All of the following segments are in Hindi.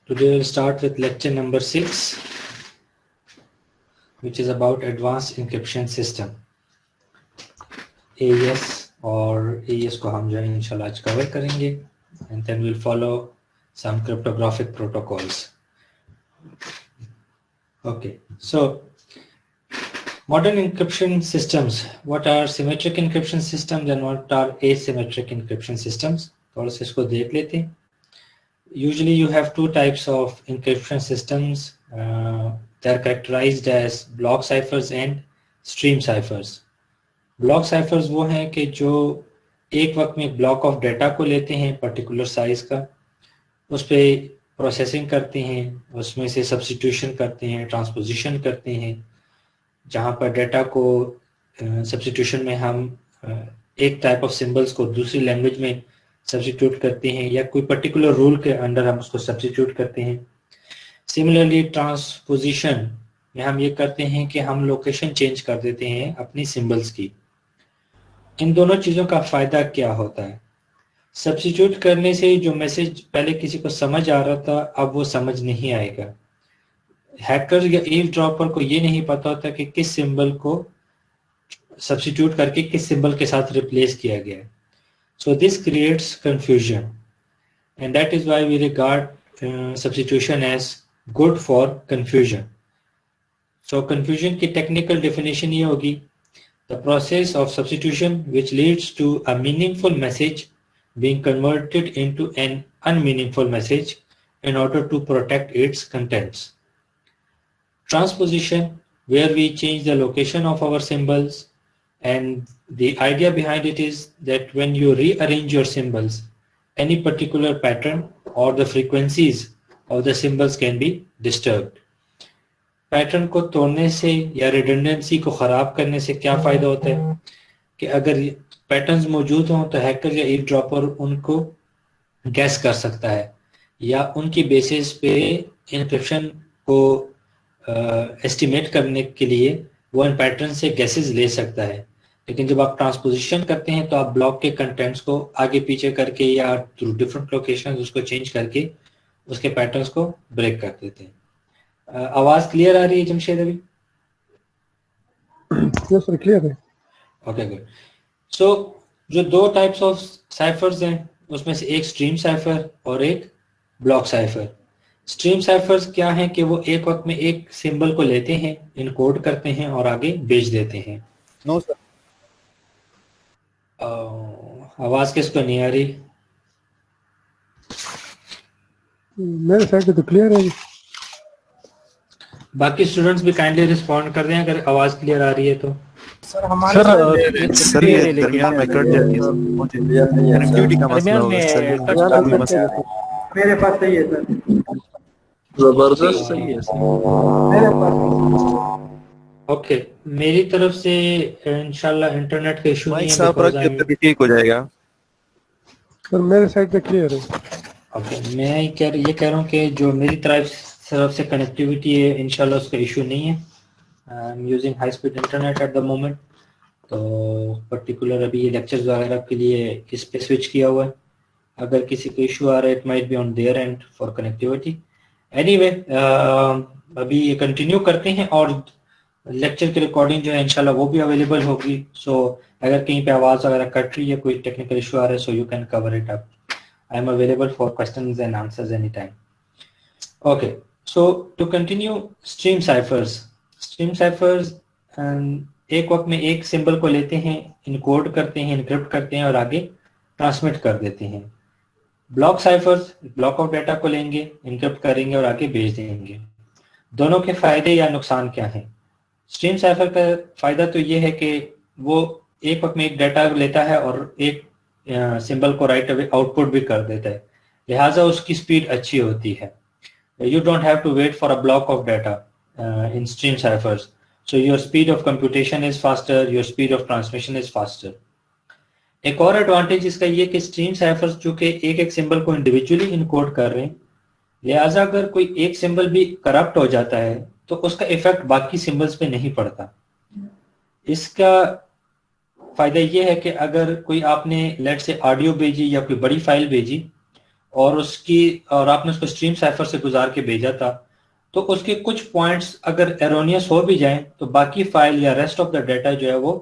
Today we'll start with lecture number 6, which is about advanced encryption system. AES और AES को हम जो है इंशाल्लाह आज कवर करेंगे, and then we'll follow some cryptographic protocols. Okay, so modern encryption systems. What are symmetric encryption systems and what are asymmetric encryption systems? थोड़ा सा इसको देख लेते हैं. Usually you have two types of encryption systems. They are characterized as block ciphers and stream ciphers. Block ciphers वो हैं कि जो एक वक्त में ब्लॉक ऑफ डेटा को लेते हैं पर्टिकुलर साइज का, उस पर प्रोसेसिंग करते हैं, उसमें से सब्स्टिट्यूशन करते हैं, ट्रांसपोजिशन करते हैं, जहाँ पर डेटा को सब्स्टिट्यूशन में हम एक टाइप ऑफ सिंबल्स को दूसरी लैंग्वेज में सब्स्टिट्यूट करते हैं या कोई पर्टिकुलर रूल के अंडर हम उसको सब्स्टिट्यूट करते हैं. सिमिलरली ट्रांसपोजिशन में हम ये करते हैं कि हम लोकेशन चेंज कर देते हैं अपनी सिंबल्स की. इन दोनों चीज़ों का फ़ायदा क्या होता है? सब्स्टिट्यूट करने से जो मैसेज पहले किसी को समझ आ रहा था, अब वो समझ नहीं आएगा. हैकर या ईवड्रॉपर को ये नहीं पता होता कि किस सिंबल को सब्स्टिट्यूट करके किस सिंबल के साथ रिप्लेस किया गया है. So this creates confusion, and that is why we regard substitution as good for confusion. So confusion की technical definition ये होगी: the process of substitution which leads to a meaningful message being converted into an unmeaningful message in order to protect its contents. Transposition, where we change the location of our symbols, and the idea behind it is that when you rearrange your symbols, any particular pattern or the frequencies of the symbols can be disturbed. Pattern को तोड़ने से या रिडंडेंसी को ख़राब करने से क्या फ़ायदा होता है कि अगर पैटर्न्स मौजूद हों तो हैकर या ईवड्रॉपर उनको गैस कर सकता है या उनकी बेसिस पे एन्क्रिप्शन को एस्टिमेट करने के लिए वो इन पैटर्न से गैसेस ले सकता है. लेकिन जब आप ट्रांसपोजिशन करते हैं तो आप ब्लॉक के कंटेंट्स को आगे पीछे करके या थ्रू डिफरेंट लोकेशंस उसको चेंज करके उसके पैटर्न्स को ब्रेक कर देते हैं. आवाज क्लियर आ रही है जमशेद अभी? यस सर, क्लियर है. Okay, good. सो जो दो टाइप्स ऑफ साइफर्स हैं उसमें से एक स्ट्रीम साइफर और एक ब्लॉक साइफर. स्ट्रीम साइफर्स क्या हैं कि वो एक वक्त में एक सिंबल को लेते हैं, इनकोड करते हैं और आगे भेज देते हैं. No sir. आवाज किसको नहीं आ रही? मेरे साइड पे तो क्लियर है. बाकी स्टूडेंट्स भी काइंडली रिस्पॉन्ड कर दें अगर आवाज क्लियर आ रही है तो. सर हमारे सर ये दरमियान में कट जाती है, कनेक्टिविटी का मसला होगा सर. मेरे पास सही है सर. जबरदस्त सही है सर. मेरे पास ओके, मेरी तरफ से इंशाल्लाह इंटरनेट का इशू नहीं है. साहब रख के तभी ठीक हो जाएगा सर. मेरे साइड पे क्लियर है. ओके, मैं ये कह रहा हूँ कि जो मेरी तरफ से कनेक्टिविटी है इंशाल्लाह उसका इशू नहीं है. I am using high speed internet at the moment. तो पर्टिकुलर अभी ये लेक्चर्स वगैरह के लिए इस पे स्विच किया हुआ है. अगर किसी को इशू आ रहा है it might be on their and for connectivity. Anyway, अभी ये कंटिन्यू करते हैं और लेक्चर की रिकॉर्डिंग जो है इंशाल्लाह वो भी अवेलेबल होगी. सो अगर कहीं पे आवाज़ वगैरह कट रही है, कोई टेक्निकल इशू आ रहा है, so you can cover it up. I am available for questions and answers any time. Okay, so to continue, stream ciphers एक वक्त में एक सिंबल को लेते हैं, इनकोड करते हैं, इनक्रिप्ट करते हैं और आगे ट्रांसमिट कर देते हैं. Block cyphers block of data को लेंगे, इनक्रिप्ट करेंगे और आगे भेज देंगे. दोनों के फायदे या नुकसान क्या हैं? स्ट्रीम साइफर का फायदा तो ये है कि वो एक वक्त में एक डाटा लेता है और एक सिंबल को राइट अवे आउटपुट भी कर देता है, लिहाजा उसकी स्पीड अच्छी होती है. You don't have to wait for a block of data in stream ciphers, so your speed of computation is faster, your speed of transmission is faster. एक और एडवांटेज इसका ये कि स्ट्रीम साइफर्स जो कि एक एक सिंबल को इंडिविजुअली इनकोड कर रहे हैं, लिहाजा अगर कोई एक सिंबल भी करप्ट हो जाता है तो उसका इफेक्ट बाकी सिंबल्स पे नहीं पड़ता. इसका फायदा ये है कि अगर कोई आपने लेट से ऑडियो भेजी या कोई बड़ी फाइल भेजी और आपने उसको स्ट्रीम साइफर से गुजार के भेजा था, तो उसके कुछ पॉइंट्स अगर एरोनियस हो भी जाएं तो बाकी फाइल या रेस्ट ऑफ द डाटा जो है वो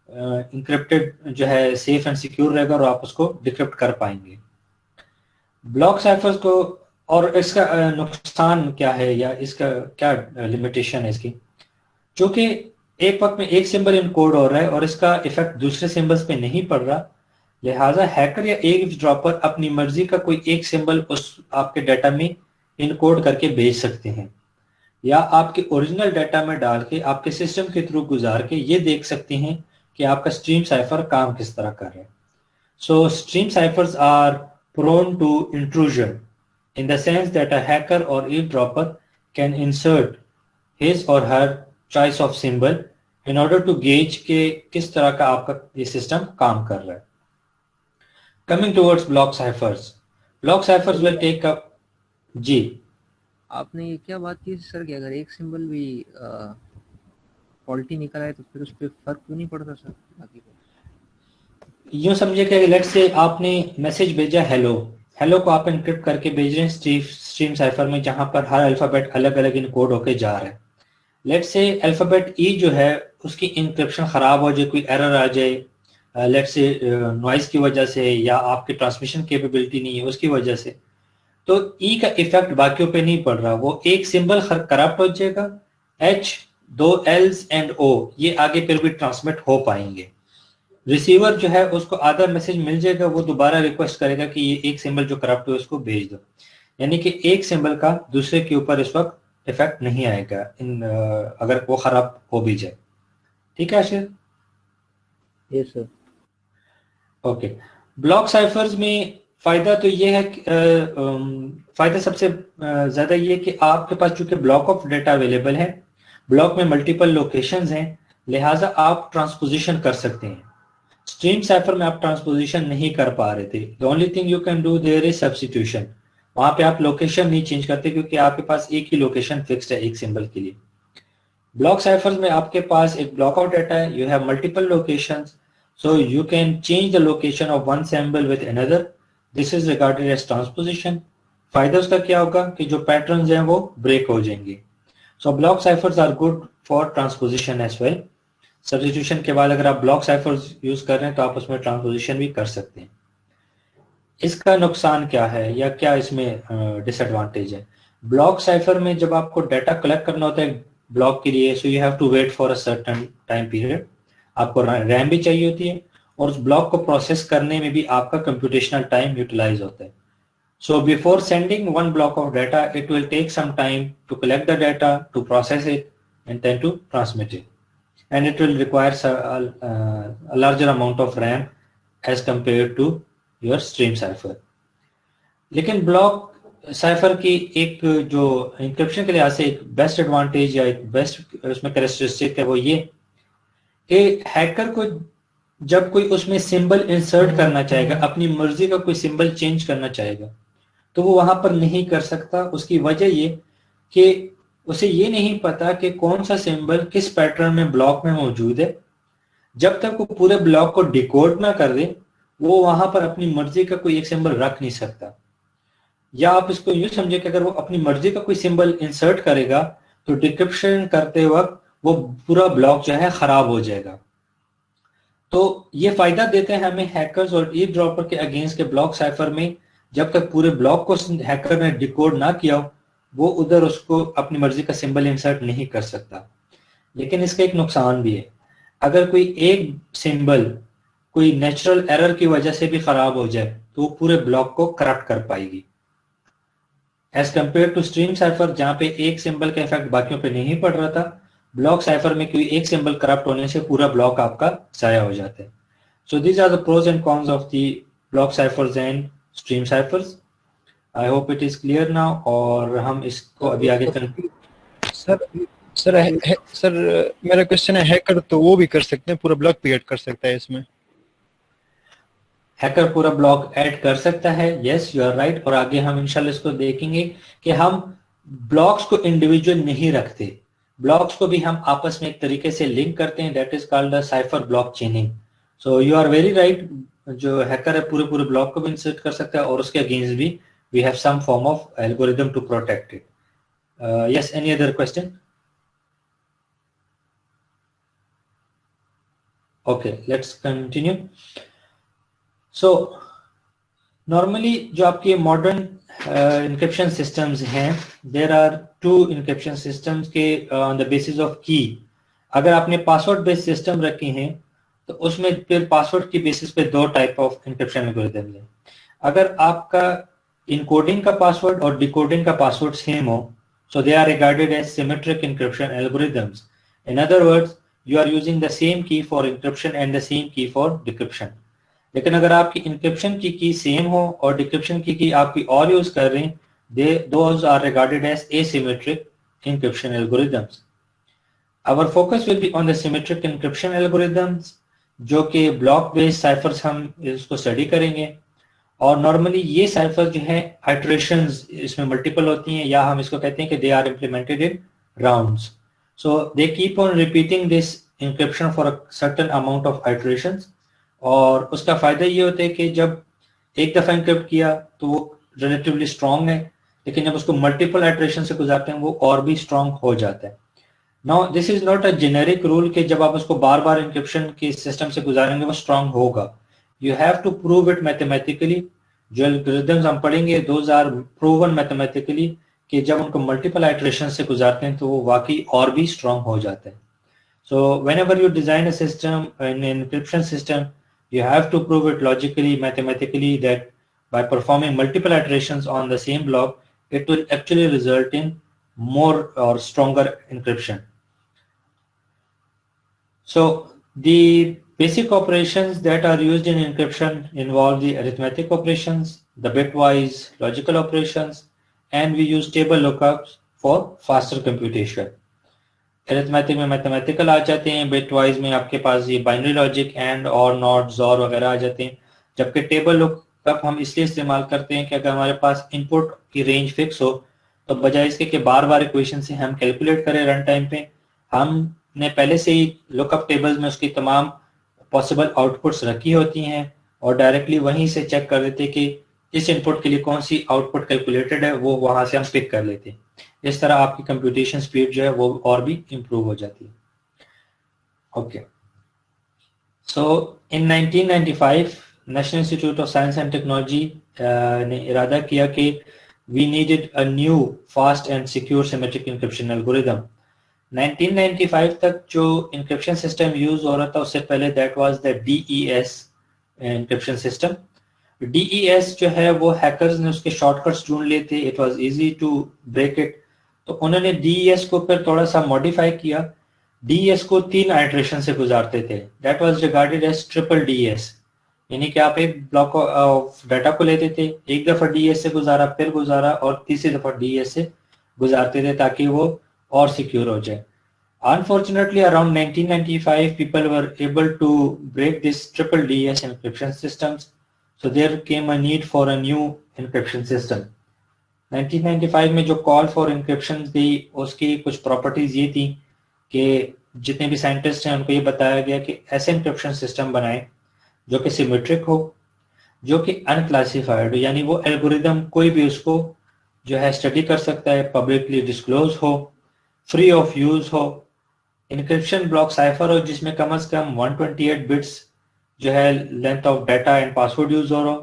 इंक्रिप्टेड जो है सेफ एंड सिक्योर रहेगा और आप उसको डिक्रिप्ट कर पाएंगे। ब्लॉक साइफर्स को और इसका नुकसान क्या है या इसका क्या लिमिटेशन है इसकी, क्योंकि एक वक्त में एक सिंबल इनकोड हो रहा है और इसका इफेक्ट दूसरे सिंबल्स पे नहीं पड़ रहा, लिहाजा हैकर या ईव्सड्रॉपर अपनी मर्जी का कोई एक सिंबल उस आपके डाटा में इनकोड करके भेज सकते हैं या आपके ओरिजिनल डाटा में डाल के आपके सिस्टम के थ्रू गुजार के ये देख सकते हैं कि आपका स्ट्रीम साइफर काम किस तरह कर रहा है। So stream ciphers are prone to intrusion in the sense that a hacker or eavesdropper can insert his or her choice of symbol in order to gauge के किस तरह का आपका ये सिस्टम काम कर रहा है। Coming towards block ciphers will take up जी। आपने ये क्या बात की सर कि अगर एक सिंबल भी फॉल्टी निकला है तो फिर उस पर फर्क क्यों नहीं पड़ता सर बाकी को? यूं समझिए कि लेट्स से आपने मैसेज भेजा हेलो को आप इनक्रिप्ट करके भेज रहे हैं स्ट्रीम साइफर में, जहां पर हर अल्फाबेट अलग अलग इनकोड होके जा रहा है। लेट्स से अल्फाबेट ई जो है उसकी इंक्रिप्शन खराब हो जाए, कोई एरर आ जाए, लेट्स से नॉइज की वजह से या आपकी ट्रांसमिशन कैपेबिलिटी नहीं है उसकी वजह से, तो ई का इफेक्ट बाकियों पे नहीं पड़ रहा, वो एक सिंबल करप्ट हो जाएगा, एच, दो एल्स एंड ओ ये आगे फिर भी ट्रांसमिट हो पाएंगे। रिसीवर जो है उसको आधा मैसेज मिल जाएगा, वो दोबारा रिक्वेस्ट करेगा कि ये एक सिंबल जो करप्ट है उसको भेज दो, यानी कि एक सिंबल का दूसरे के ऊपर इस वक्त इफेक्ट नहीं आएगा अगर वो खराब हो भी जाए। ठीक है Ashir? Yes sir. Okay, block cyphers में फायदा तो ये है फायदा सबसे ज्यादा ये कि आपके पास चूंकि ब्लॉक ऑफ डेटा अवेलेबल है, ब्लॉक में मल्टीपल लोकेशंस हैं, लिहाजा आप ट्रांसपोजिशन कर सकते हैं। स्ट्रीम साइफर में आप ट्रांसपोजिशन नहीं कर पा रहे थे, the only thing you can do their is substitution. वहां पे आप लोकेशन नहीं चेंज करते क्योंकि आपके पास एक ही लोकेशन फिक्स्ड है एक सिंबल के लिए। ब्लॉक साइफर्स में आपके पास एक ब्लॉक ऑफ डेटा है, you have multiple locations, so you can change the location of one symbol with another, this is regarded as transposition. फायदा उसका क्या होगा कि जो पैटर्न्स हैं वो ब्रेक हो जाएंगे। So block ciphers are good for transposition as well. Substitution के बाद अगर आप ब्लॉक साइफर्स यूज कर रहे हैं तो आप उसमें ट्रांसपोजिशन भी कर सकते हैं। इसका नुकसान क्या है या क्या इसमें डिसएडवांटेज है? ब्लॉक साइफर में जब आपको डाटा कलेक्ट करना होता है ब्लॉक के लिए, so you have to wait for a certain time period, आपको रैम भी चाहिए होती है और उस ब्लॉक को प्रोसेस करने में भी आपका कंप्यूटेशनल टाइम यूटिलाइज होता है। So before sending one block of data, it will take some time to collect the data, to process it, and then to transmit it. And it will require a larger amount of RAM as compared to your stream cipher. लेकिन ब्लॉक साइफर की एक जो इंक्रिप्शन के लिहाज से एक बेस्ट एडवांटेज या एक बेस्ट उसमें कैरेक्टरिस्टिक है वो ये कि हैकर को जब कोई उसमें सिंबल इंसर्ट करना चाहेगा, अपनी मर्जी का कोई सिंबल चेंज करना चाहेगा, तो वो वहां पर नहीं कर सकता। उसकी वजह ये कि उसे ये नहीं पता कि कौन सा सिंबल किस पैटर्न में ब्लॉक में मौजूद है। जब तक वो पूरे ब्लॉक को डिकोड ना कर दे वो वहां पर अपनी मर्जी का कोई एक सिंबल रख नहीं सकता। या आप इसको यूं समझे कि अगर वो अपनी मर्जी का कोई सिंबल इंसर्ट करेगा तो डिक्रिप्शन करते वक्त वो पूरा ब्लॉक जो है खराब हो जाएगा। तो ये फायदा देते हैं हमें हैकर्स और ईवसड्रॉपर के अगेंस्ट के ब्लॉक साइफर में जब तक पूरे ब्लॉक को हैकर ने डिकोड ना किया वो उधर उसको अपनी मर्जी का सिंबल इंसर्ट नहीं कर सकता। लेकिन इसका एक नुकसान भी है, अगर कोई एक सिंबल कोई नेचुरल एरर की वजह से भी खराब हो जाए तो वो पूरे ब्लॉक को करप्ट कर पाएगी, as compare to stream cipher जहां पे एक सिंबल का इफेक्ट बाकियों पे नहीं पड़ रहा था। ब्लॉक साइफर में कोई एक सिंबल करप्ट होने से पूरा ब्लॉक आपका जाया हो जाता है। So these are the pros and cons of the block ciphers and stream ciphers. I hope it is clear now और हम इसको अभी आगे सर मेरा क्वेश्चन है, हैकर तो वो भी कर सकते हैं, पूरा ब्लॉक भी ऐड कर सकता है इसमें? हैकर पूरा ब्लॉक ऐड कर सकता है, यस यू आर राइट। और आगे हम इंशाल्लाह इसको देखेंगे कि हम ब्लॉक्स को इंडिविजुअल नहीं रखते, ब्लॉक्स को भी हम आपस में एक तरीके से लिंक करते हैं, that is called the cipher block chaining. So you are very right, जो हैकर है पूरे ब्लॉक को भी इंसर्ट कर सकता है और उसके अगेंस्ट भी we have some form of algorithm to protect it. Yes, any other question? Okay, let's continue. So normally जो आपके modern encryption systems हैं, there are two encryption systems के on the basis of key. अगर आपने पासवर्ड बेस्ड सिस्टम रखी हैं तो उसमें फिर पासवर्ड की बेसिस पे दो टाइप ऑफ इंक्रिप्शन एल्गोरिथम है. अगर आपका इनकोडिंग का पासवर्ड और डिकोडिंग का पासवर्ड सेम हो, so they are regarded as symmetric encryption algorithms. In other words, you are using the same key for encryption and the same key for decryption. लेकिन अगर आपकी इंक्रिप्शन की key सेम हो और डिक्रिप्शन की key आप कोई और यूज कर रहे हैं, those are regarded as asymmetric encryption algorithms. Our focus will be on the symmetric encryption algorithms, जो कि ब्लॉक बेस्ड साइफर्स हम इसको स्टडी करेंगे. और नॉर्मली ये साइफर जो है आइटरेशंस इसमें मल्टीपल होती हैं, या हम इसको कहते हैं कि they are implemented in rounds. So they keep on repeating this encryption for a certain amount of iterations. और उसका फायदा ये होता है कि जब एक दफा इंक्रिप्ट किया तो वो रिलेटिवली स्ट्रॉन्ग है, लेकिन जब उसको मल्टीपल आइटरेशन से गुजारते हैं वो और भी स्ट्रॉन्ग हो जाता है. Now this is not a generic rule कि जब आप उसको बार बार इंक्रिप्शन के सिस्टम से गुजारेंगे वो स्ट्रॉन्ग होगा. You have to prove it mathematically. जो algorithms हम पढ़ेंगे those are proven mathematically कि जब उनको multiple iterations से गुजारते हैं तो वो वाकई और भी strong हो जाते हैं. So whenever you design a system, an encryption system, you have to prove it logically, mathematically that by performing multiple iterations on the same block, it will actually result in more or stronger encryption. So the basic operations that are used in encryption involve the arithmetic operations, the bitwise logical operations, and we use table lookups for faster computation. Arithmetic में mathematical आ जाते हैं, bitwise में आपके पास ये binary logic and or not XOR वगैरह आ जाते हैं. जबकि table lookup हम इसलिए इस्तेमाल करते हैं कि अगर हमारे पास input की range फिक्स हो तो बजाय इसके कि बार बार इक्वेशन से हम कैलकुलेट करें रन टाइम पे, हमने पहले से ही लुकअप टेबल्स में उसकी तमाम पॉसिबल आउटपुट्स रखी होती हैं और डायरेक्टली वहीं से चेक कर लेते कि इस इनपुट के लिए कौन सी आउटपुट कैलकुलेटेड है, वो वहां से हम पिक कर लेते हैं. इस तरह आपकी कंप्यूटेशन स्पीड जो है वो और भी इंप्रूव हो जाती है. Okay, so in 1995 National Institute of Science and Technology ने इरादा किया कि we needed a new fast and secure symmetric encryption algorithm. 1995 तक जो इंक्रिप्शन सिस्टम यूज हो रहा था उससे पहले that was the DES encryption system. DES जो है वो हैकर्स ने उसके शॉर्टकट्स ढूंढ लिए थे, it was easy to break it. तो उन्होंने DES को फिर थोड़ा सा मॉडिफाई किया. DES को 3 आइटरेशन से गुजारते थे, that was regarded as triple DES. यानी कि आप एक ब्लॉक ऑफ डाटा को लेते थे, एक दफा DES से गुजारा, फिर गुजारा और तीसरी दफा DES से गुजारते थे ताकि वो और सिक्योर हो जाए. Unfortunately, around 1995, people were able to break this triple DES encryption systems, so there came a need for a new encryption system. 1995 में जो call for encryption थी उसकी कुछ प्रॉपर्टीज ये थी कि जितने भी साइंटिस्ट हैं उनको ये बताया गया कि ऐसे एन्क्रिप्शन सिस्टम बनाएं जो कि सिमेट्रिक हो, जो कि अनक्लासिफाइड हो, यानी वो एल्गोरिदम कोई भी उसको जो है स्टडी कर सकता है, पब्लिकली डिस्क्लोज हो, फ्री ऑफ यूज हो, इंक्रिप्शन ब्लॉक साइफर हो जिसमें कम से कम 128 बिट्स जो है length of data and password use हो रहा,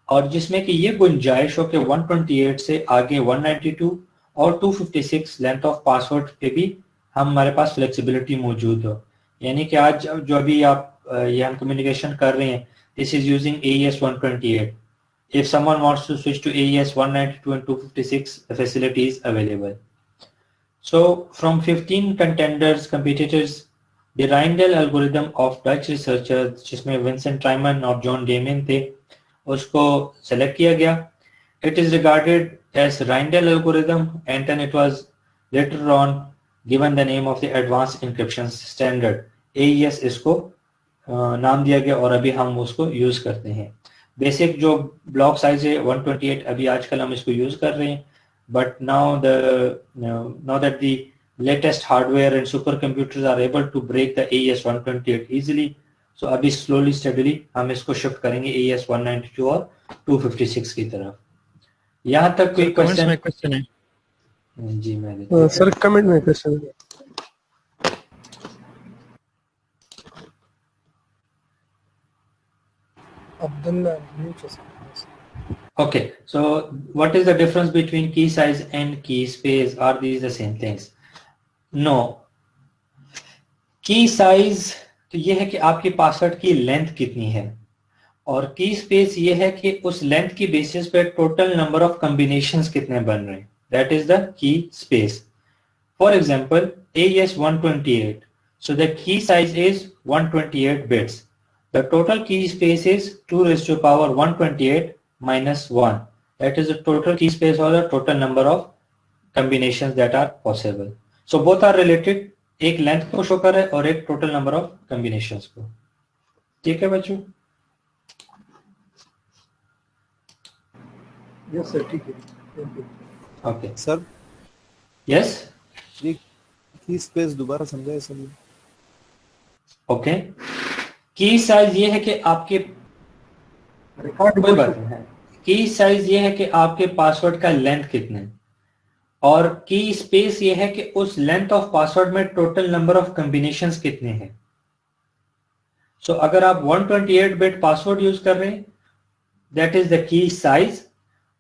और जिसमें कि ये गुंजाइश हो कि 128 से आगे 192 और 256 लेंथ ऑफ पासवर्ड पे भी हमारे पास फ्लेक्सिबिलिटी मौजूद हो. यानी कि आज जो अभी आप ये हम कम्युनिकेशन कर रहे हैं, this is using AES 128. If someone wants to switch to AES 192 and 256, the facility is available. So from 15 contenders, competitors, the Reindel algorithm of Dutch researchers जिसमें Vincent Treiman और John Damon थे, उसको select किया गया. It is regarded as Reindel algorithm and then it was later on given the name of the Advanced Encryption Standard. AES इसको नाम दिया गया और अभी हम उसको यूज करते हैं. बेसिक जो ब्लॉक साइज है 128, अभी आजकल हम इसको यूज कर रहे हैं, but now that the latest hardware and supercomputers are able to break the AES 128 easily, so अभी slowly steadily हम इसको शिफ्ट करेंगे AES 192 और 256 की तरफ. यहाँ तक कोई कमेंट्स क्वेश्चन? में क्वेश्चन है। जी मैं देता हूँ। सर कमेंट में क्वेश्चन है। Abdullah Okay, so what is the difference between key size and key space? Are these the same things? No. की साइज तो ये है कि आपके पासवर्ड की लेंथ कितनी है, और की स्पेस ये है कि उस लेंथ की बेसिस पे टोटल नंबर ऑफ कॉम्बिनेशंस कितने बन रहे हैं, that is the key space. For example AES 128, so the key size is 128 bits. The total key space is 2 raised to power 128 minus 1. That is the total key space or the total number of combinations that are possible. So both are related. एक लेंथ को शो कर रहा है और एक टोटल नंबर ऑफ कॉम्बिनेशंस को. ठीक है बच्चों? यस सर ठीक है. ओके सर यस ये की स्पेस दोबारा समझाए सर. ओके. की साइज ये है कि आपके कोई बात नहीं है. की साइज ये है कि आपके पासवर्ड का लेंथ कितना है, और की स्पेस ये है कि उस लेंथ ऑफ पासवर्ड में टोटल नंबर ऑफ कॉम्बिनेशंस कितने हैं. सो अगर आप 128 बिट पासवर्ड यूज कर रहे हैं, that is the key size,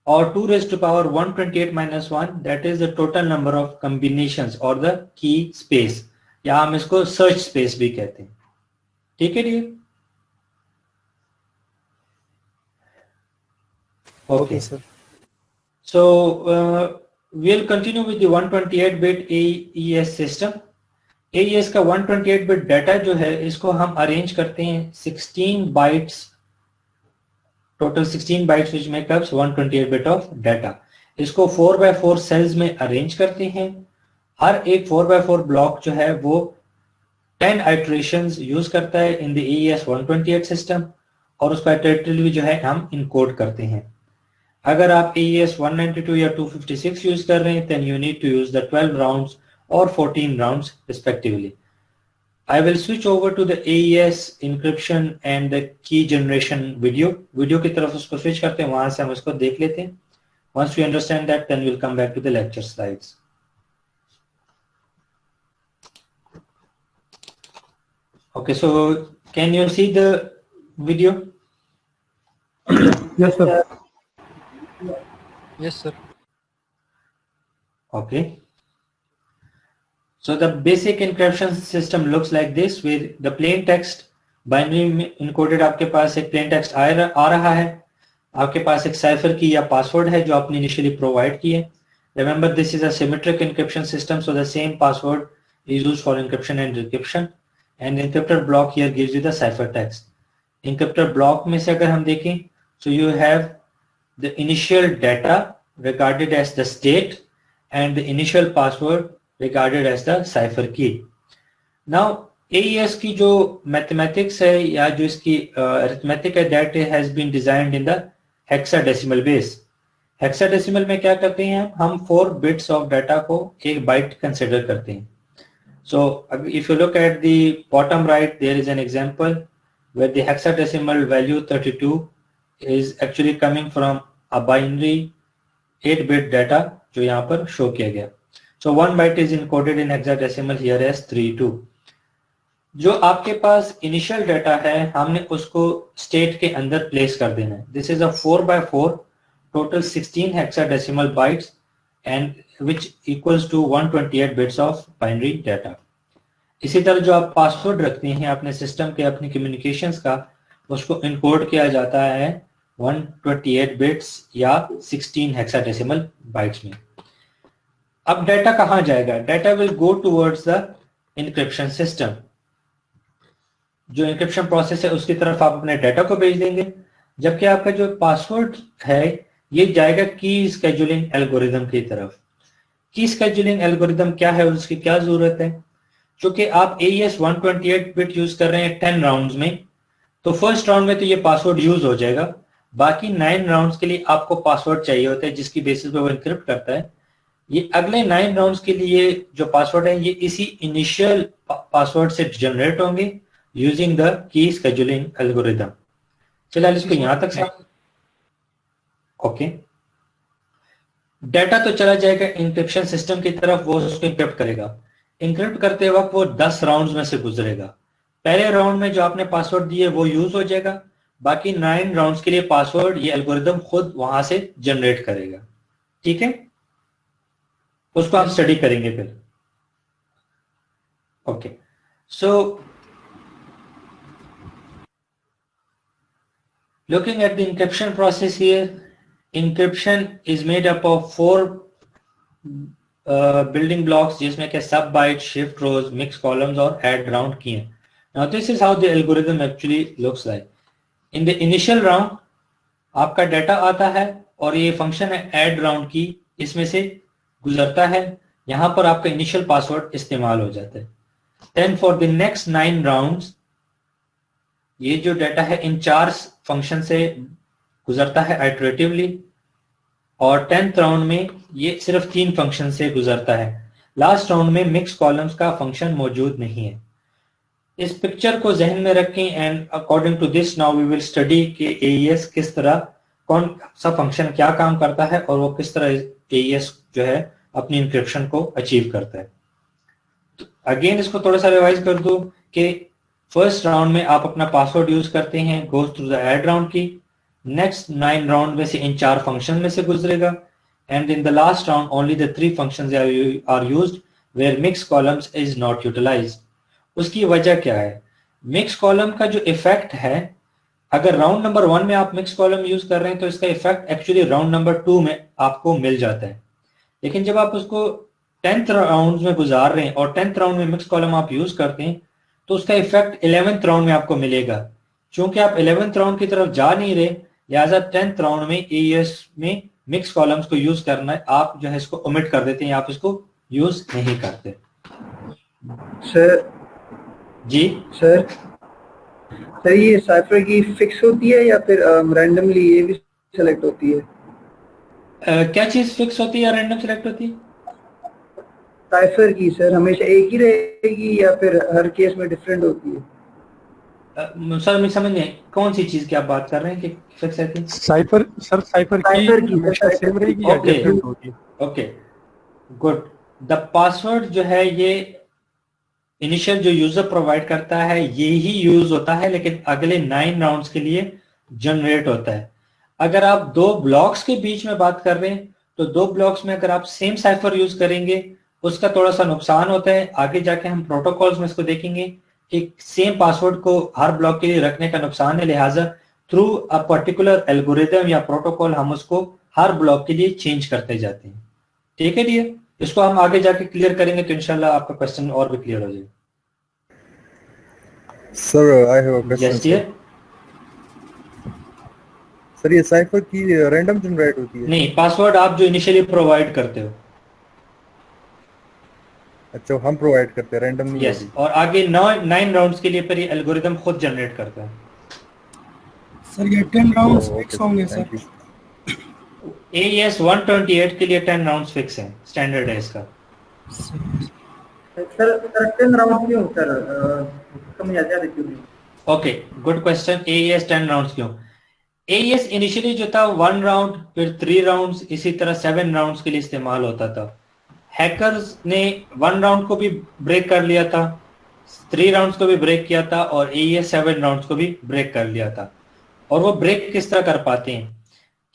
और 2 raised to power 128 minus 1, that is the total number of combinations or the key space, या हम इसको सर्च स्पेस भी कहते हैं. ठीक है dear? Okay sir. So we'll continue with the 128-bit AES system. AES का 128-bit डाटा जो है इसको हम अरेंज करते हैं 16 bytes, total 16 bytes which makeups 128-bit of data. इसको 4x4 सेल्स में अरेंज करते हैं. हर एक 4x4 ब्लॉक जो है वो 10 आइटरेशंस यूज करता है इन द AES 128 सिस्टम, और उसका इटरेटिव जो है हम इनकोड करते हैं. अगर आप AES 192 या 256 यूज कर रहे हैं, then you need to use the 12 rounds or 14 rounds respectively. I will switch over to the AES encryption and the key generation video की तरफ उसको स्विच करते हैं, वहां से हम इसको देख लेते हैं. Once we understand that, then we'll come back to the lecture slides. Okay, so can you see the video? Yes sir. Yes sir. Okay. So the basic encryption system looks like this, where the plain text binary encoded आपके पास एक plain text आ रहा है, आपके पास एक cipher key या password है जो आपने initially provide की है. Remember this is a symmetric encryption system, so the same password is used for encryption and decryption, and encryptor block here gives you the cipher text. Encryptor block में से अगर हम देखें, so you have the initial data regarded as the state and the initial password regarded as the cipher key. Now AES की जो mathematics है या जो इसकी arithmetic है, that has been designed in the hexadecimal base. Hexadecimal में क्या करते हैं हम 4 bits of data को एक byte consider करते हैं. So if you look at the bottom right, there is an example where the hexadecimal value 32 is actually coming from a binary 8-bit data जो यहाँ पर शो किया गया. So 1 byte is encoded in hexadecimal here as 32. जो आपके पास इनिशियल डाटा है हमने उसको स्टेट के अंदर प्लेस कर देना है. This is a 4x4 total 16 hexadecimal bytes and which equals to 128 bits of binary data. इसी तरह जो आप पासवर्ड रखते हैं अपने सिस्टम के, अपनी कम्युनिकेशंस का, उसको इनकोड किया जाता है 128 बिट्स या 16 हेक्साडेसिमल बाइट्स में. अब डाटा कहां जाएगा? Data will go towards the encryption system. जो एन्क्रिप्शन प्रोसेस है उसकी तरफ आप अपने डाटा को भेज देंगे, जबकि आपका जो पासवर्ड है ये जाएगा की स्केड्यूलिंग एल्गोरिदम की तरफ. की स्केड्यूलिंग एल्गोरिदम क्या है, उसकी क्या जरूरत है? क्योंकि आप AES 128 बिट यूज कर रहे हैं 10 राउंड्स में, तो फर्स्ट राउंड में तो ये पासवर्ड यूज हो जाएगा. बाकी 9 राउंड्स के लिए आपको पासवर्ड चाहिए होता है जिसकी बेसिस पे वो एनक्रिप्ट करता है. ये अगले 9 राउंड्स के लिए जो पासवर्ड है ये इसी इनिशियल पासवर्ड से जनरेट होंगे using the key scheduling algorithm. चलिए इसको यहां तक ओके. डाटा तो चला जाएगा इंक्रिप्शन सिस्टम की तरफ, वो उसको इंक्रिप्ट करेगा। इंक्रिप्ट करते वक्त वो 10 राउंड्स में से गुजरेगा। पहले राउंड में जो आपने पासवर्ड दिए वो यूज हो जाएगा, बाकी 9 राउंड्स के लिए पासवर्ड ये एल्गोरिदम खुद वहां से जनरेट करेगा। ठीक है, उसको आप स्टडी करेंगे फिर। Okay, so looking at the encryption process here, encryption is made up of 4 building blocks जिसमें के sub byte, shift rows, mix columns और add round की हैं। Now this is how the algorithm actually looks like. In the initial round आपका डाटा आता है और ये फंक्शन है add round की, इसमें से गुजरता है, यहाँ पर आपका इनिशियल पासवर्ड इस्तेमाल हो जाता है। Then for the next 9 rounds ये जो डाटा है इन 4 फंक्शन से गुजरता है आइटरेटिवली, और 10th राउंड में ये सिर्फ 3 फंक्शन से गुजरता है। लास्ट राउंड में मिक्स कॉलम्स का फंक्शन मौजूद नहीं है। इस पिक्चर को जहन में रखें and according to this now we will study कि एईएस किस तरह, कौन सा फंक्शन क्या काम करता है और वो किस तरह एईएस जो है अपनी इंक्रिप्शन को अचीव करता है। तो अगेन इसको थोड़ा सा रिवाइज कर दूं कि फर्स्ट राउंड में आप अपना पासवर्ड यूज करते हैं, goes through the add round key, next 9 round में से इन 4 फंक्शन में से गुजरेगा, and in the last round only the 3 functions are used where mix columns is not utilized. उसकी वजह क्या है? मिक्स कॉलम का जो इफेक्ट है, अगर राउंड नंबर 1 में आप मिक्स कॉलम यूज कर रहे हैं तो इसका इफेक्ट एक्चुअली राउंड नंबर 2 में आपको मिल जाता है, लेकिन जब आप उसको 10th राउंड में गुजार रहे हैं और 10th राउंड में मिक्स कॉलम आप यूज करते हैं तो उसका इफेक्ट 11th राउंड में आपको मिलेगा। चूंकि आप 11th राउंड की तरफ जा नहीं रहे, लिहाजा 10th राउंड में एईएस में मिक्स कॉलम्स को यूज करना है, आप जो है इसको ओमिट कर देते हैं, आप इसको यूज नहीं करते। सर जी सर सर ये साइफर की फिक्स होती है या फिर रैंडमली ये भी सेलेक्ट होती है? क्या चीज फिक्स होती है या रैंडम सेलेक्ट होती है? साइफर की सर हमेशा एक ही रहेगी या फिर हर केस में डिफरेंट होती है? सर मैं समझ नहीं, कौन सी चीज की आप बात कर रहे हैं कि फिक्स है थी? साइफर सर, साइफर की हमेशा सेम रहेगी या Okay. डिफरेंट होती है? Okay good. द पासवर्ड जो है ये इनिशियल जो यूजर प्रोवाइड करता है ये ही यूज होता है, लेकिन अगले 9 राउंड्स के लिए जनरेट होता है। अगर आप 2 ब्लॉक्स के बीच में बात कर रहे हैं तो 2 ब्लॉक्स में अगर आप सेम साइफर यूज करेंगे उसका थोड़ा सा नुकसान होता है। आगे जाके हम प्रोटोकॉल्स में इसको देखेंगे कि सेम पासवर्ड को हर ब्लॉक के लिए रखने का नुकसान है, लिहाजा थ्रू अ पर्टिकुलर एल्गोरिदम या प्रोटोकॉल हम उसको हर ब्लॉक के लिए चेंज करते जाते हैं। ठीक है डियर, इसको हम आगे जाके क्लियर करेंगे तो इंशाल्लाह आपका क्वेश्चन और भी क्लियर हो जाएगा। Sir, I have a question. Yes dear. Sir ये साइफर की रैंडम जनरेट होती है? नहीं, पासवर्ड आप जो इनिशियली प्रोवाइड करते हो। अच्छा, हम प्रोवाइड करते हैं, रैंडम नहीं यस, होती। और आगे 9 राउंड्स के लिए फिर ये एल्गोरिदम खुद जनरेट करता है। सर ये 10 राउंड्स Oh, फिक्स okay, होंगे thank सर? you. AES 128 के लिए 10 राउंड्स फिक्स है, स्टैंडर्ड है इसका। सर 10 राउंड क्यों सर? कम या ज्यादा क्यों? Okay, good question. AES 10 rounds क्यों? AES इनिशियली जो था 1 राउंड, फिर 3 राउंड्स, इसी तरह 7 राउंड्स के लिए इस्तेमाल होता था। हैकर्स ने 1 राउंड को भी ब्रेक कर लिया था, 3 राउंड्स को भी ब्रेक किया था और AES 7 राउंड्स को भी ब्रेक कर लिया था। और वो ब्रेक किस तरह कर पाते हैं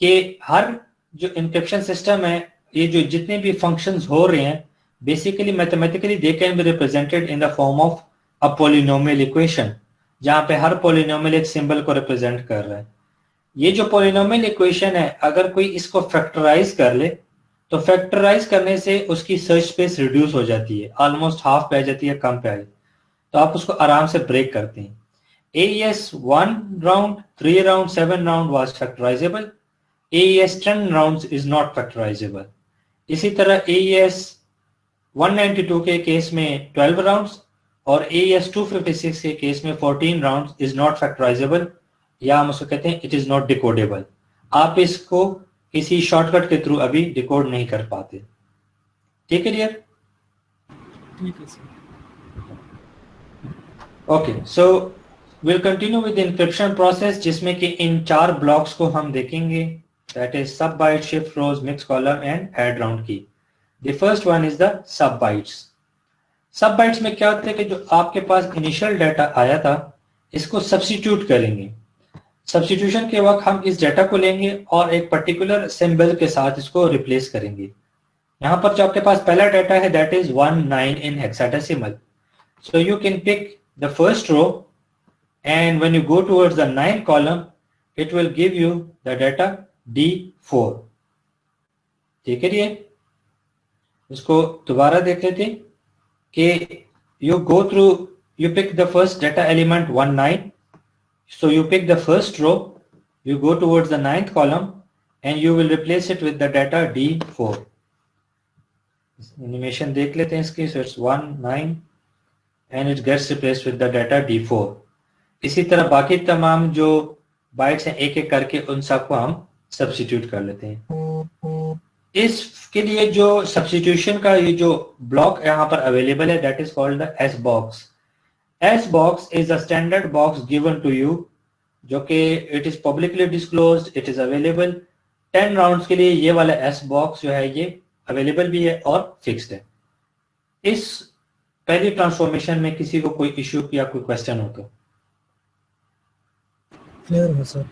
कि हर जो इंक्रिप्शन सिस्टम है, ये जो जितने भी फंक्शंस हो रहे हैं, basically mathematically they can be represented in the form of a polynomial equation, जहां पे हर पॉलिनोमियल एक सिंबल को रिप्रेजेंट कर रहा है। ये जो पॉलिनोमियल इक्वेशन है, अगर कोई इसको फैक्टराइज कर ले तो फैक्टराइज करने से उसकी सर्च स्पेस रिड्यूस हो जाती है, ऑलमोस्ट हाफ पे आ जाती है, कम पे आ जाती है, तो आप उसको आराम से ब्रेक करते हैं। AES 1 round, 3 round, 7 round was factorizable. AES 10 rounds is not factorizable. इसी तरह AES 192 के केस में 12 राउंड्स और AES 256 के केस में 14 राउंड्स इज नॉट फैक्टराइजेबल, या हम उसको कहते हैं इट इज नॉट डिकोडेबल। आप इसको किसी शॉर्टकट के थ्रू अभी डिकोड नहीं कर पाते। ठीक है डियर? ठीक है sir. Okay, so will continue with encryption process, जिसमें कि इन 4 ब्लॉक्स को हम देखेंगे। that is sub byte, shift rows, mix column and add round key. The first one is the sub bytes. सब बाइट्स में क्या होता है कि जो आपके पास इनिशियल डाटा आया था इसको सब्स्टिट्यूट करेंगे। सब्स्टिट्यूशन के वक्त हम इस डाटा को लेंगे और एक पर्टिकुलर सिंबल के साथ इसको रिप्लेस करेंगे। यहाँ पर जो आपके पास पहला डाटा है that is 19 in hexadecimal, so you can pick the first row and when you go towards the 9th column it will give you the data D4। ठीक है, ये इसको दोबारा देख लेते हैं कि you go through, you pick the first data element 19, so you pick the first row, you go towards the 9th column and you will replace it with the data D4। Animation देख लेते हैं इसकी, so it's 19 and it gets replaced with the data D4। इसी तरह बाकी तमाम जो बाइट्स हैं एक एक करके उन सबको हम सब्स्टिट्यूट कर लेते हैं। इसके लिए जो सब्स्टिट्यूशन का ये जो ब्लॉक यहाँ पर अवेलेबल है that is called the S box. S box is a standard box given to you जो कि it is publicly disclosed, it is available. 10 rounds के लिए ये वाला एस बॉक्स जो है ये अवेलेबल भी है और फिक्स्ड है। इस पहली ट्रांसफॉर्मेशन में किसी को कोई इश्यू या कोई क्वेश्चन हो तो क्लियर है सर।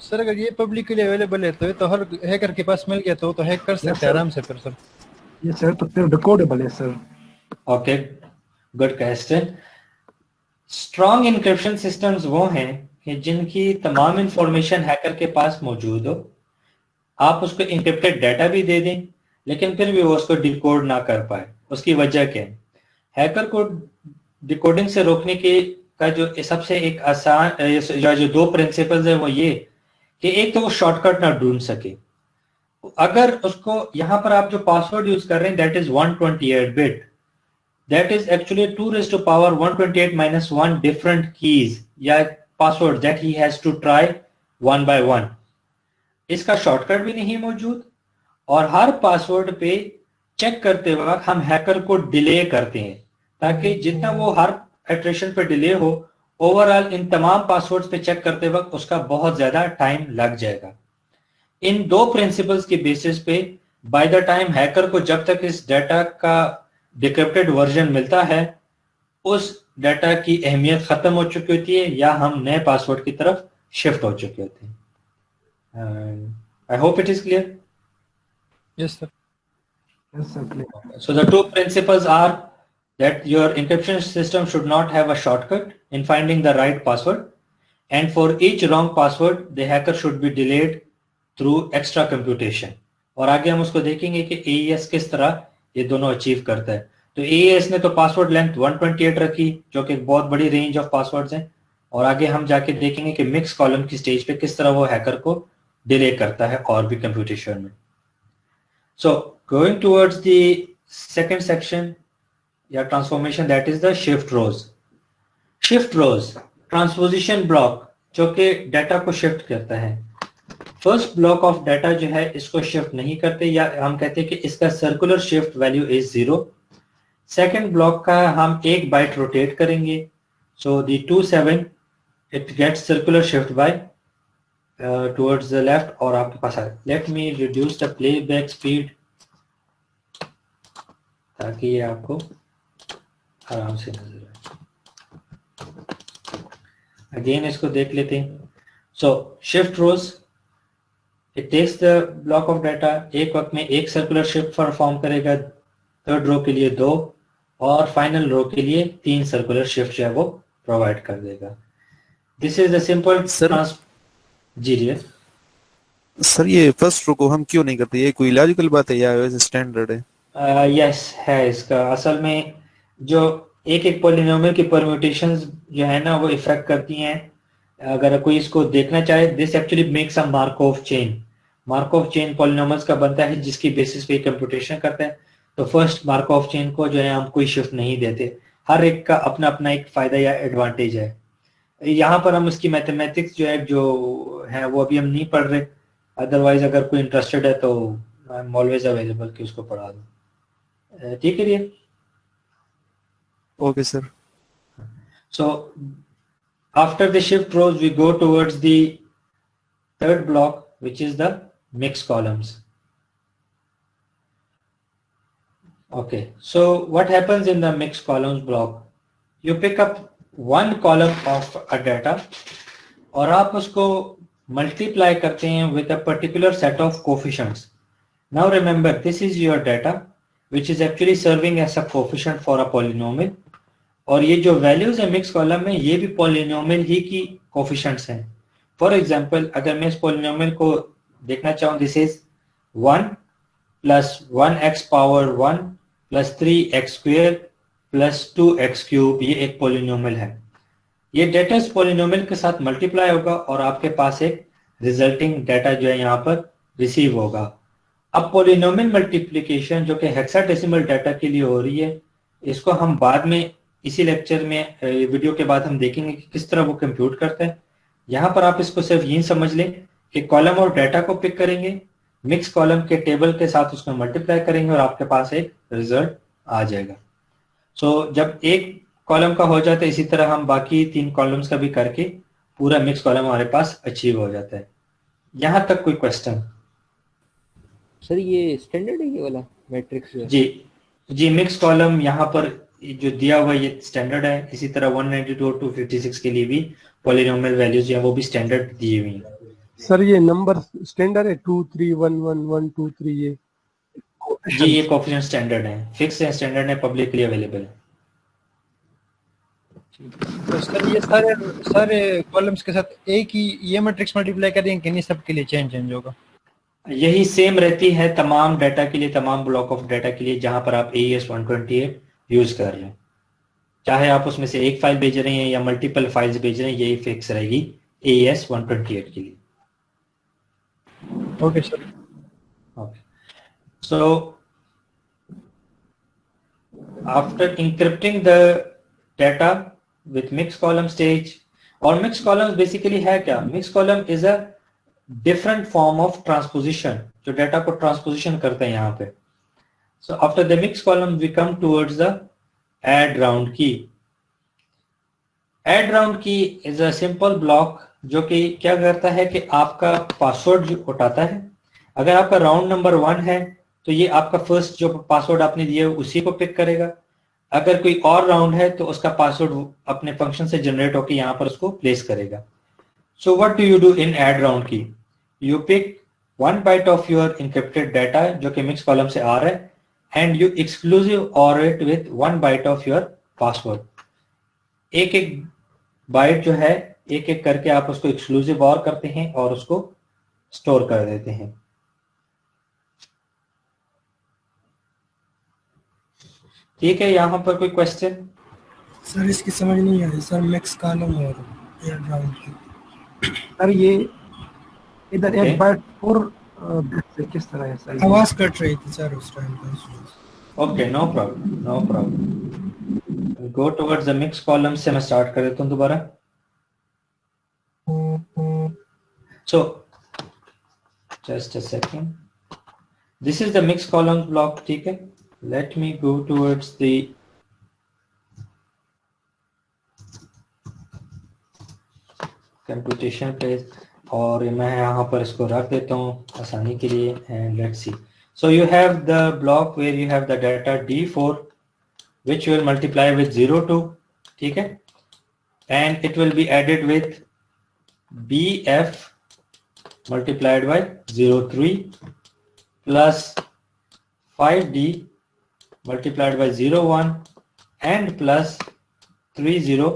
सर अगर ये पब्लिकली अवेलेबल है तो ये तो हर हैकर के पास मिल गया तो हैक कर सकते हैं आराम से फिर सर। ये सर तो फिर डिकोडेबल है sir. Okay, good question. Strong encryption systems वो हैं कि जिनकी तमाम इंफॉर्मेशन हैकर के पास मौजूद हो, आप उसको इंक्रिप्टेड डाटा भी दे दें लेकिन फिर भी वो उसको डिकोड ना कर पाए। उसकी वजह क्या है? हैकर को डिकोडिंग से रोकने के का जो सबसे एक आसान जो 2 प्रिंसिपल्स है वो ये कि एक तो वो शॉर्टकट ना ढूंढ सके। अगर उसको यहाँ पर आप जो पासवर्ड यूज कर रहे हैं that is 128 bit, that is actually 2 raised to power 128 minus 1 different keys या password that he has to try 1 by 1। इसका शॉर्टकट भी नहीं मौजूद और हर पासवर्ड पे चेक करते वक्त हम हैकर को डिले करते हैं ताकि जितना वो हर इटरेशन पे डिले हो ओवरऑल इन तमाम पासवर्ड्स पे चेक करते वक्त उसका बहुत ज्यादा टाइम लग जाएगा। इन 2 प्रिंसिपल्स के बेसिस पे बाय द टाइम हैकर को जब तक इस डाटा का डिक्रिप्टेड वर्जन मिलता है उस डाटा की अहमियत खत्म हो चुकी होती है या हम नए पासवर्ड की तरफ शिफ्ट हो चुके होते हैं। I hope it is clear. Yes sir. Yes, sir, clear. So the 2 principles are that your encryption system should not have a shortcut in finding the right password, and for each wrong password the hacker should be delayed through extra computation। और आगे हम उसको देखेंगे कि AES किस तरह ये दोनों अचीव करता है। तो AES ने तो पासवर्ड लेंथ 128 रखी जो कि एक बहुत बड़ी रेंज ऑफ पासवर्ड्स हैं और आगे हम जाके देखेंगे कि मिक्स कॉलम की स्टेज पे किस तरह वो हैकर को डिले करता है और भी कंप्यूटेशन में। So going towards the second section या transformation that is the shift rows. Shift rows transposition block जो कि डाटा को शिफ्ट करता है। फर्स्ट ब्लॉक ऑफ डाटा जो है इसको शिफ्ट नहीं करते या हम कहते हैं कि इसका circular shift value is 0। Second block का हम 1 बाइट रोटेट करेंगे, so the 27 it gets circular shift by towards the left और आपके पास आ। Let me reduce the playback speed ताकि ये आपको आराम से नजर आए। अगेन इसको देख लेते हैं। So shift rows it takes the block of data, एक वक्त में 1 सर्कुलर शिफ्ट परफॉर्म करेगा, थर्ड रो के लिए 2 और फाइनल रो के लिए 3 सर्कुलर शिफ्ट जो है वो प्रोवाइड कर देगा। दिस इज द सिंपल जी सर ये फर्स्ट रो को हम क्यों नहीं करते? ये कोई लॉजिकल बात है या वैसे स्टैंडर्ड है? यस है। इसका असल में जो एक पॉलिनोमियल की परम्यूटेशंस जो है ना वो इफेक्ट करती हैं। अगर कोई इसको देखना चाहे this actually makes a Markov chain. Markov chain polynomials का बनता है जिसकी बेसिस पे कंप्यूटेशन करते हैं। तो फर्स्ट मार्कोव चेन को जो है हम कोई शिफ्ट नहीं देते, हर एक का अपना अपना एक फायदा या एडवांटेज है। यहाँ पर हम उसकी मैथमेटिक्स जो है जो है वो अभी हम नहीं पढ़ रहे, अदरवाइज अगर कोई इंटरेस्टेड है तो आई एम ऑलवेज अवेलेबल कि उसको पढ़ा दूं। ठीक है ये Okay, sir. So after the shift rows we go towards the third block, which is the mix columns. Okay, so what happens in the mix columns block? You pick up one column of a data और आप उसको multiply करते हैं with a particular set of coefficients. Now remember, this is your data which is actually serving as a coefficient for a polynomial. और ये जो values है mix column में ये भी polynomial ही की coefficients हैं. For example, अगर मैं इस polynomial को देखना चाहूँ, this is 1 plus 1x power 1 plus 3x square plus 2x cube, ये एक polynomial है. ये डेटा इस polynomial के साथ multiply होगा और आपके पास एक resulting data जो है यहाँ पर receive होगा. अब polynomial multiplication जो कि hexadecimal data के लिए हो रही है, इसको हम बाद में इसी लेक्चर में वीडियो के बाद हम देखेंगे कि किस तरह वो कंप्यूट करते हैं. यहाँ पर आप इसको सिर्फ ये समझ लें कि कॉलम और डेटा को पिक करेंगे, मिक्स कॉलम के टेबल के साथ उसको मल्टीप्लाई करेंगे और आपके पास एक रिजल्ट आ जाएगा. सो जब एक कॉलम का हो जाता है, इसी तरह हम बाकी 3 कॉलम्स का भी करके पूरा मिक्स कॉलम हमारे पास अचीव हो जाता है. यहाँ तक कोई क्वेश्चन? सर ये स्टैंडर्ड है ये वाला मैट्रिक्स जो है? जी मिक्स कॉलम यहाँ पर जो दिया हुआ ये स्टैंडर्ड है. इसी तरह 192 और 256 के लिए भी पॉलिनोमियल वैल्यूज जो है वो भी स्टैंडर्ड दी हुई है. सर ये नंबर स्टैंडर्ड है 2 3 1 1 1 2 3 ये? जी ये कोएफिशिएंट स्टैंडर्ड है, फिक्स है, स्टैंडर्ड है, पब्लिकली अवेलेबल है. तो सर ये सारे कॉलम्स के साथ एक ही ये मैट्रिक्स मल्टीप्लाई करेंगे कि नहीं सबके लिए चेंज होगा? यही सेम रहती है तमाम डाटा के लिए, तमाम ब्लॉक ऑफ डाटा के लिए जहां पर आप AES 128 यूज कर रहे हैं. चाहे आप उसमें से एक फाइल भेज रहे हैं या मल्टीपल फाइल्स भेज रहे हैं, यही फिक्स रहेगी AES 128 के लिए. Okay sir. Okay. So after encrypting the data with mixed column stage, or mixed columns basically है क्या? Mixed column is a different form of transposition, जो data को transposition करते हैं यहाँ पे. So after the mixed column we come towards the add round key. Add round key is a simple block जो कि क्या करता है कि आपका पासवर्ड उठाता है. अगर आपका राउंड नंबर 1 है तो ये आपका फर्स्ट जो पासवर्ड आपने दिया है उसी को पिक करेगा. अगर कोई और राउंड है तो उसका पासवर्ड अपने फंक्शन से जनरेट होकर यहाँ पर उसको प्लेस करेगा. So what do you do in add round key? You pick 1 byte of your encrypted data जो कि मिक्स कॉलम से आ रहा है and you exclusive or it with 1 byte of your password. एक एक बाइट जो है एक एक करके आप उसको एक्सक्लूसिव और करते हैं और उसको स्टोर कर देते हैं. ठीक है, यहाँ पर कोई क्वेश्चन? सर इसकी समझ नहीं आई सर, मिक्स कॉलम और एड राउंड की. सर ये इधर एक बार और किस तरह है सर? आवाज कट रही थी सर उस टाइम पर. Okay, no problem, no problem. Go towards the mix column से मैं स्टार्ट कर देता हूँ दोबारा. So just a second, this is the mix column block. ठीक है, let me go towards the computation page और मैं यहाँ पर इसको रख देता हूँ आसानी के लिए. and let's see. So you have the block where you have the data D4 which will multiply with 02. ठीक है, and it will be added with BF multiplied by 03 plus 5D multiplied by 01 and plus 30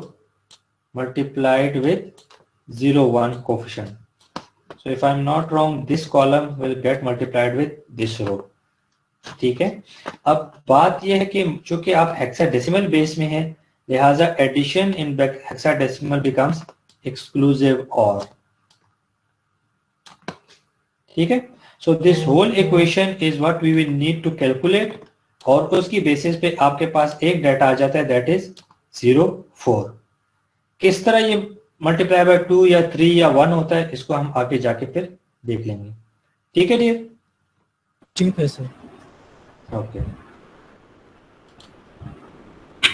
multiplied with 01 coefficient. So if I'm not wrong, this column will get multiplied with this row. ठीक है, अब बात यह है कि चूंकि आप हेक्साडेसिमल बेस में है लिहाजा addition in hexadecimal becomes exclusive OR. ठीक है, so this whole equation is what we will need to calculate और उसकी बेसिस पे आपके पास एक डाटा आ जाता है दैट इज 04. किस तरह ये मल्टीप्लाई बाय 2 या 3 या 1 होता है इसको हम आगे जाके फिर देख लेंगे. ठीक है डियर? ठीक है sir. Okay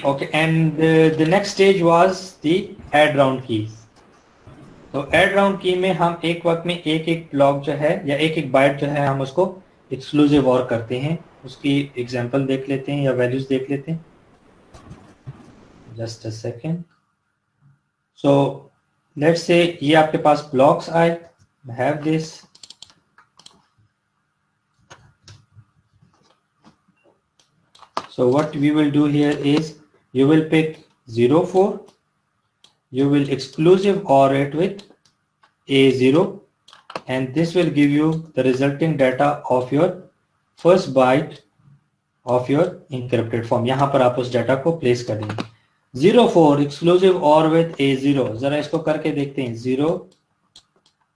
okay, and the next stage was the add round की. तो ऐड राउंड की में हम एक वक्त में एक एक ब्लॉक जो है या एक एक बाइट जो है हम उसको एक्सक्लूसिव और करते हैं। उसकी एग्जांपल देख लेते हैं या वैल्यूज देख लेते हैं। Just a second. So let's say ये आपके पास ब्लॉक्स आए, have this, so what we will do here is you will pick 04, you will exclusive OR it with A0, and this will give you the resulting data of your first byte of your encrypted form। यहाँ पर आप उस डाटा को प्लेस कर देंगे। 04 exclusive OR with A0, जरा इसको करके देखते हैं। 0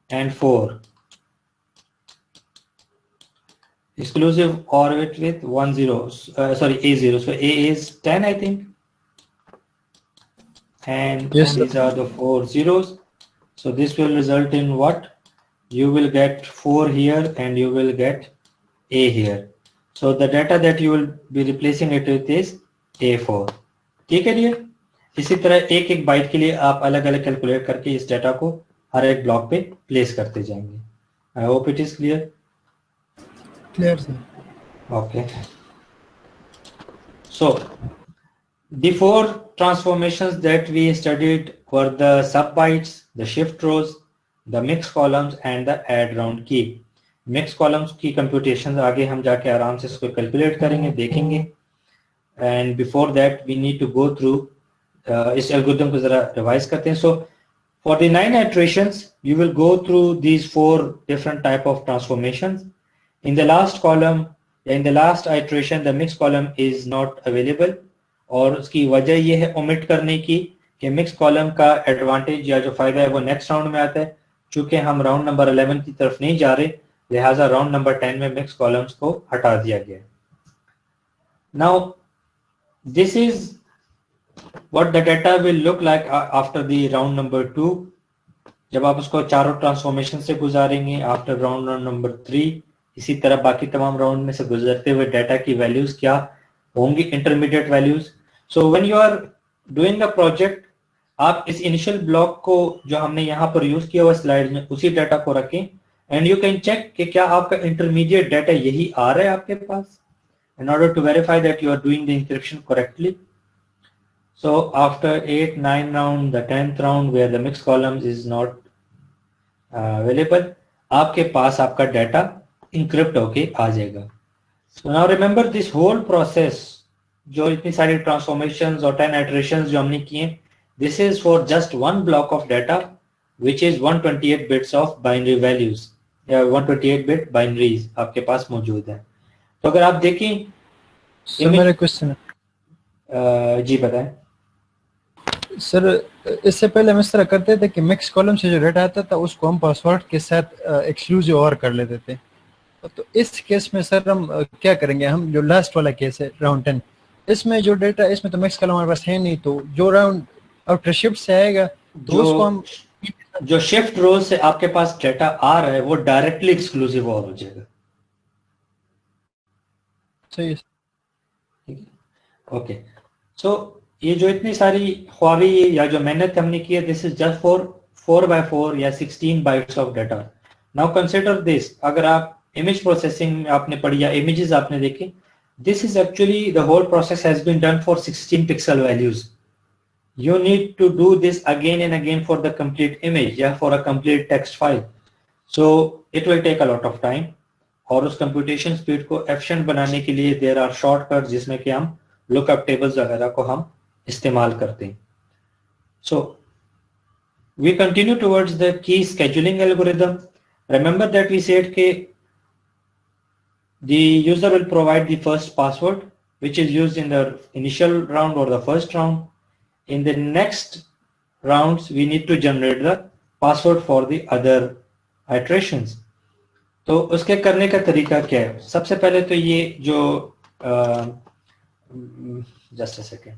and 4 exclusive OR it with 10, sorry, A0, so A is 10 I think, and Yes, these are the 4 zeros, so this will result in what? You will get 4 here and you will get A here, so the data that you will be replacing it with is A4। ठीक है डियर, इसी तरह एक एक बाइट के लिए आप अलग अलग कैलकुलेट करके इस डाटा को हर एक ब्लॉक पे प्लेस करते जाएंगे। आई hope it is clear. Clear, sir. Okay. So the 4 transformations that we studied were the sub bytes, the shift rows, the mix columns and the add round key। mix columns की computations आगे हम जाके आराम से इसको कैलकुलेट करेंगे, देखेंगे। and before that we need to go through इस एल्गोरिथम को जरा रिवाइज करते हैं। so for the 9 iterations you will go through these 4 different type of transformations। in the last column, in the last iteration the mix column is not available, और उसकी वजह ये है omit करने की कि mix column का एडवांटेज या जो फायदा है वो नेक्स्ट राउंड में आता है। चूंकि हम राउंड नंबर 11 की तरफ नहीं जा रहे, लिहाजा राउंड नंबर 10 में मिक्स कॉलम्स को हटा दिया गया। Now this is what the data will look like after the round number 2, जब आप उसको चारों ट्रांसफॉर्मेशन से गुजारेंगे। आफ्टर राउंड नंबर 3 इसी तरह बाकी तमाम राउंड में से गुजरते हुए डाटा की वैल्यूज क्या होंगी, intermediate values. So when you are doing the project, आप इस इनिशियल ब्लॉक को जो हमने यहाँ पर यूज किया हुआ स्लाइड में उसी डाटा को रखें, एंड यू कैन चेक कि क्या आपका इंटरमीडिएट डाटा यही आ रहा है आपके पास, in order to verify that you are doing the encryption correctly। so after 8, 9 round, the 10th round where the mixed columns is not available, आपके पास आपका डाटा encrypt होके आ जाएगा। so now remember this whole process, जो इतनी सारी transformations और 10 iterations जो हमने किए, this is for just one block of data which is 128 bits of binary values या 128 bit binaries आपके पास मौजूद है। तो अगर आप देखें, सर मेरा क्वेश्चन है। जी बताएं सर, इससे पहले हम इस तरह करते थे कि मिक्स कॉलम से जो डाटा आता था उसको हम पासवर्ड के साथ एक्सक्लूसिव और कर लेते थे। तो इस केस में सर हम क्या करेंगे? हम जो लास्ट वाला केस है राउंड 10, इसमें जो डाटा, इसमें तो मिक्स कॉलम हमारे पास है नहीं, तो जो राउंड आफ्टर शिफ्ट से आएगा तो उसको हम जो शिफ्ट रोज से आपके पास डाटा आ रहा है वो डायरेक्टली एक्सक्लूसिव और हो जाएगा। सही है। ओके, सो ये जो इतनी सारी ख्वाबी या जो मेहनत हमने की है, this is just for 4x4 या 16 bytes of data. Now consider this, अगर आप इमेज प्रोसेसिंग में आपने पढ़ी या इमेजेस आपने देखे, this is actually the whole process has been done for 16 pixel values. you need to do this again and again for the complete image या for a complete text file, so it will take a lot of time। और उस कंप्यूटेशन स्पीड को एफिशिएंट बनाने के लिए देयर आर शॉर्टकट्स जिसमें कि हम लुकअप टेबल्स वगैरह को हम इस्तेमाल करते हैं। So we continue towards the key scheduling algorithm. Remember that we said के the user will provide the first password which is used in the initial round or the first round। in the next rounds we need to generate the password for the other iterations। तो उसके करने का तरीका क्या है? सबसे पहले तो ये जो जस्ट अ सेकेंड,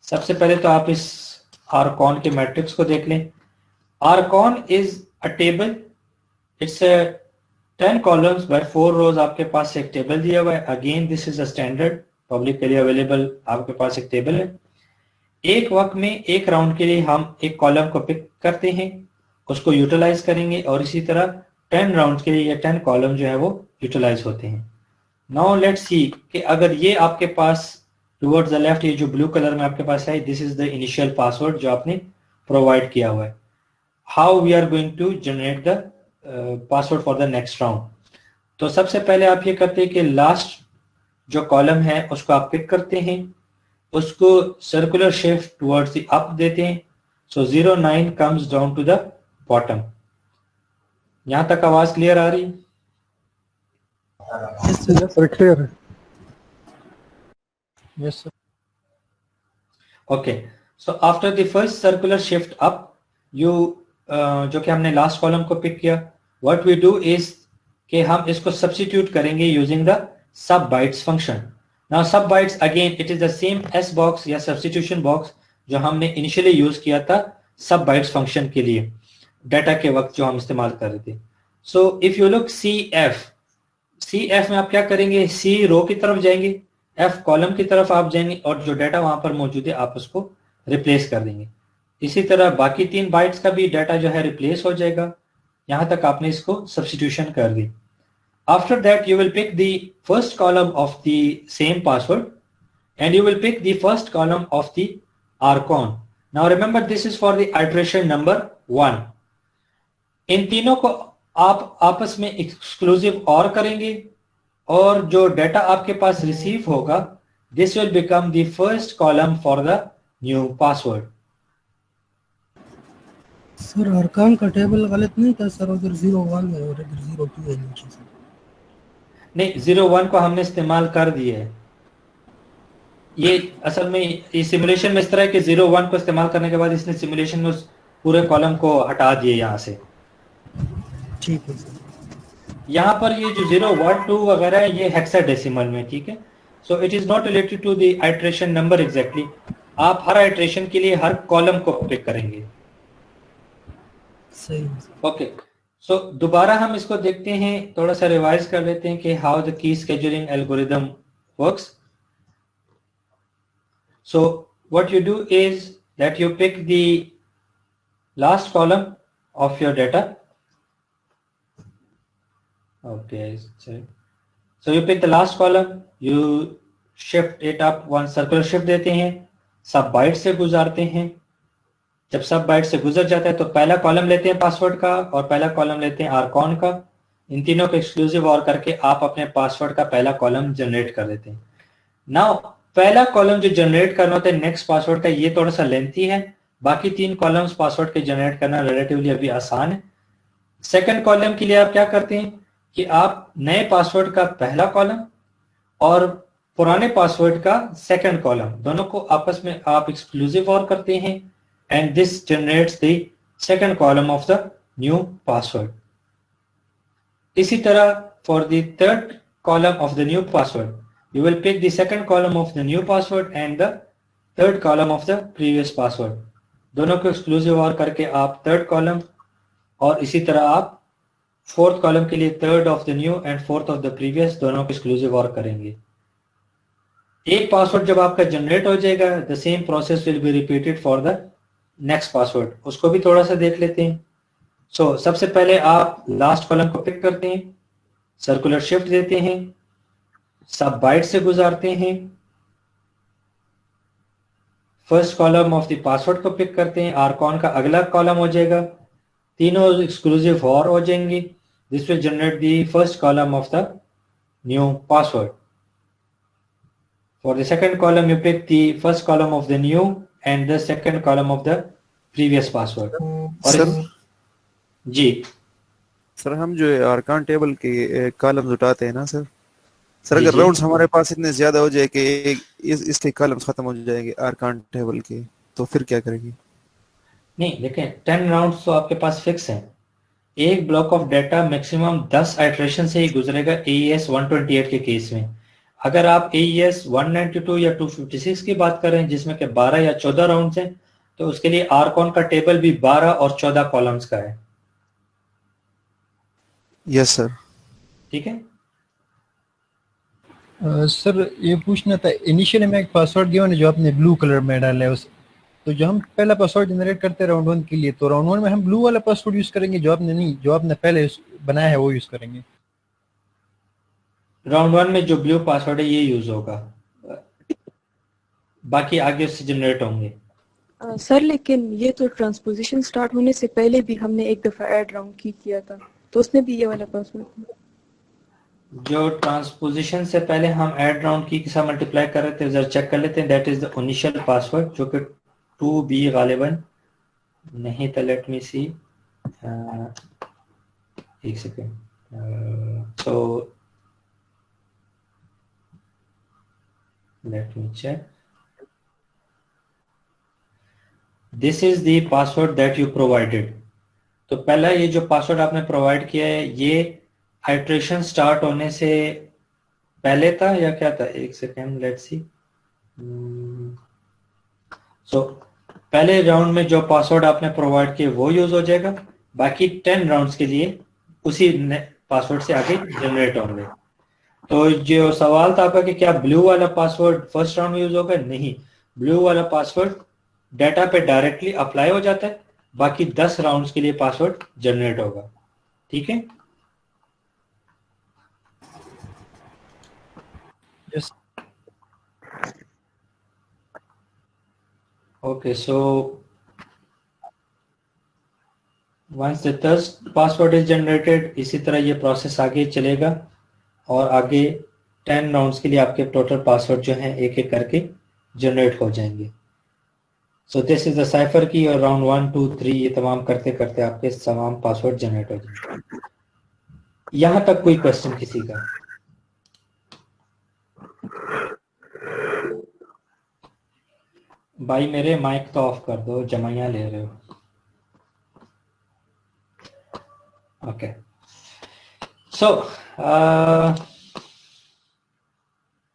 सबसे पहले तो आप इस आरकॉन के मैट्रिक्स को देख लें। Rcon is a table, it's 10 columns by 4 rows. आपके पास एक टेबल दिया हुआ है। Again this is a standard publicly available, आपके पास एक टेबल है। एक वक्त में एक राउंड के लिए हम एक कॉलम को पिक करते हैं उसको यूटिलाइज करेंगे और इसी तरह 10 राउंड के लिए ये 10 कॉलम जो है वो यूटिलाइज होते हैं। नाउ लेट्स सी कि अगर ये आपके पास टुवर्ड्स द लेफ्ट ये जो ब्लू कलर में आपके पास है, this is the initial password जो आपने प्रोवाइड किया हुआ है। How we are going to generate the password for the next round. तो सबसे पहले आप ये करते हैं कि लास्ट जो कॉलम है उसको आप पिक करते हैं, उसको circular shift towards the up देते हैं। So 09 comes down to the bottom. यहां तक आवाज क्लियर आ रही? सर क्लियर है। Yes sir. Okay, so after the first circular shift up you जो कि हमने लास्ट कॉलम को पिक किया, व्हाट वी डू इज कि हम इसको सब्स्टिट्यूट करेंगे using the sub bytes function. Now sub bytes again it is the same S box या सब्स्टिट्यूशन बॉक्स जो हमने इनिशियली यूज किया था सब बाइट्स फंक्शन के लिए डाटा के वक्त जो हम इस्तेमाल कर रहे थे। So if you look C F में आप क्या करेंगे, सी रो की तरफ जाएंगे, एफ कॉलम की तरफ आप जाएंगे और जो डाटा वहां पर मौजूद है आप उसको रिप्लेस कर देंगे। इसी तरह बाकी 3 बाइट्स का भी डाटा जो है रिप्लेस हो जाएगा। यहां तक आपने इसको सब्स्टिट्यूशन कर दी। After that you will pick the first column of the same password and you will pick the first column of the Rcon. Now remember this is for the iteration number 1। इन तीनों को आप आपस में एक्सक्लूसिव और करेंगे और जो डाटा आपके पास रिसीव होगा this will become the first column for the new password. Sir अरकान का टेबल गलत नहीं था सर, उधर 01 है और इधर 02 है नीचे से। नहीं, 01 को हमने इस्तेमाल कर दिया है। ये असल में ये सिमुलेशन में इस तरह के 01 को इस्तेमाल करने के बाद इसने सिमुलेशन में उस पूरे कॉलम को हटा दिए यहाँ से। ठीक है सर। यहाँ पर ये जो 0, 1, 2 वगैरह है ये हेक्साडेसिमल में, ठीक है। So it is not related to the iteration number exactly. आप हर आइटरेशन के लिए हर कॉलम को पिक करेंगे। सही है सर। ओके, सो दोबारा हम इसको देखते हैं, थोड़ा सा रिवाइज कर लेते हैं कि how the key scheduling algorithm works. So what you do is that you pick the last column of your data. Okay, so you pick the last column, you shift it up, one circular shift देते हैं, सब बाइट से गुजारते हैं। जब सब बाइट से गुजर जाता है तो पहला कॉलम लेते हैं पासवर्ड का और पहला कॉलम लेते हैं आर्कॉन का। इन तीनों को एक्सक्लूसिव और करके आप अपने पासवर्ड का पहला कॉलम जनरेट कर देते हैं। नाउ पहला कॉलम जो जनरेट करना होता है नेक्स्ट पासवर्ड का, ये थोड़ा सा लेंथी है। बाकी 3 कॉलम्स पासवर्ड के जनरेट करना रिलेटिवली अभी आसान है। सेकेंड कॉलम के लिए आप क्या करते हैं कि आप नए पासवर्ड का पहला कॉलम और पुराने पासवर्ड का सेकंड कॉलम दोनों को आपस में आप एक्सक्लूसिव और करते हैं and this generates the second column of the new password. इसी तरह for the third column of the new password you will pick the second column of the new password and the third column of the previous password. दोनों को एक्सक्लूसिव और करके आप थर्ड कॉलम और इसी तरह आप फोर्थ कॉलम के लिए third of the new and fourth of the previous दोनों को एक्सक्लूसिव और करेंगे। एक पासवर्ड जब आपका जनरेट हो जाएगा the same process will be repeated for the next password. उसको भी थोड़ा सा देख लेते हैं। सो सबसे पहले आप लास्ट कॉलम को पिक करते हैं, सर्कुलर शिफ्ट देते हैं, सब बाइट से गुजारते हैं, first column of the password को पिक करते हैं, आर्कॉन का अगला कॉलम हो जाएगा, तीनों एक्सक्लूसिव और हो जाएंगे। This will generate the first column of the new password. For the second column, you pick the first column of the new and the second column of the previous password. Sir जी सर हम जो आर्कान टेबल के कॉलम्स उठाते हैं ना सर, सर जी, अगर जी। राउंड्स हमारे पास इतने ज्यादा हो जाए कि इसके कॉलम्स खत्म हो जाएंगे आर्कान टेबल के, तो फिर क्या करेंगे? नहीं, देखें 10 राउंड्स तो आपके पास फिक्स हैं। एक block of data maximum 10 iteration से ही गुजरेगा AES 128 के केस में। अगर आप AES 192 या 256 की बात करें जिसमें कि 12 या 14 राउंड्स हैं तो उसके लिए आर्कॉन का टेबल भी 12 और 14 कॉलम्स का है। Yes sir. ठीक है, सर ये पूछना था, इनिशियली में एक पासवर्ड गिवन है जो आपने ब्लू कलर में डाला है, तो जो हम पहला पासवर्ड जनरेट करते हैं राउंड 1 के लिए, तो राउंड 1 में हम ब्लू वाला पासवर्ड यूज करेंगे, जो आपने पहले बनाया है वो यूज करेंगे। राउंड 1 में जो ब्लू पासवर्ड है ये यूज होगा, बाकी आगे उससे जनरेट होंगे। सर लेकिन ये तो ट्रांसपोजिशन स्टार्ट होने से पहले भी हमने एक दफा ऐड राउंड किया था, तो उसमें भी ये वाला पासवर्ड था। जो ट्रांसपोजिशन से पहले हम ऐड राउंड की के साथ मल्टीप्लाई कर रहे थे, जरा चेक कर लेते हैं। That is the initial password जो कि 2B गालिबन नहीं था। लेट मी सी, एक second. So let me check. This is the password that you provided. तो पहला ये जो पासवर्ड आपने प्रोवाइड किया है ये आइट्रेशन स्टार्ट होने से पहले था या क्या था? एक सेकेंड, लेट्स सी। सो पहले राउंड में जो पासवर्ड आपने प्रोवाइड किया वो यूज हो जाएगा, बाकी 10 राउंड्स के लिए उसी पासवर्ड से आगे जनरेट होंगे। तो जो सवाल था आपका कि क्या ब्लू वाला पासवर्ड फर्स्ट राउंड में यूज होगा, नहीं, ब्लू वाला पासवर्ड डाटा पे डायरेक्टली अप्लाई हो जाता है, बाकी 10 राउंड्स के लिए पासवर्ड जनरेट होगा। ठीक है? Yes. Okay, so once the first password is generated, इसी तरह ये प्रोसेस आगे चलेगा और आगे 10 राउंड्स के लिए आपके टोटल पासवर्ड जो हैं एक एक करके जनरेट हो जाएंगे। So this is the cipher की, और राउंड 1, 2, 3 ये तमाम करते करते आपके तमाम पासवर्ड जनरेट हो जाएंगे। यहां तक कोई क्वेश्चन किसी का? भाई मेरे माइक तो ऑफ कर दो, जमाइयां ले रहे हो। ओके, सो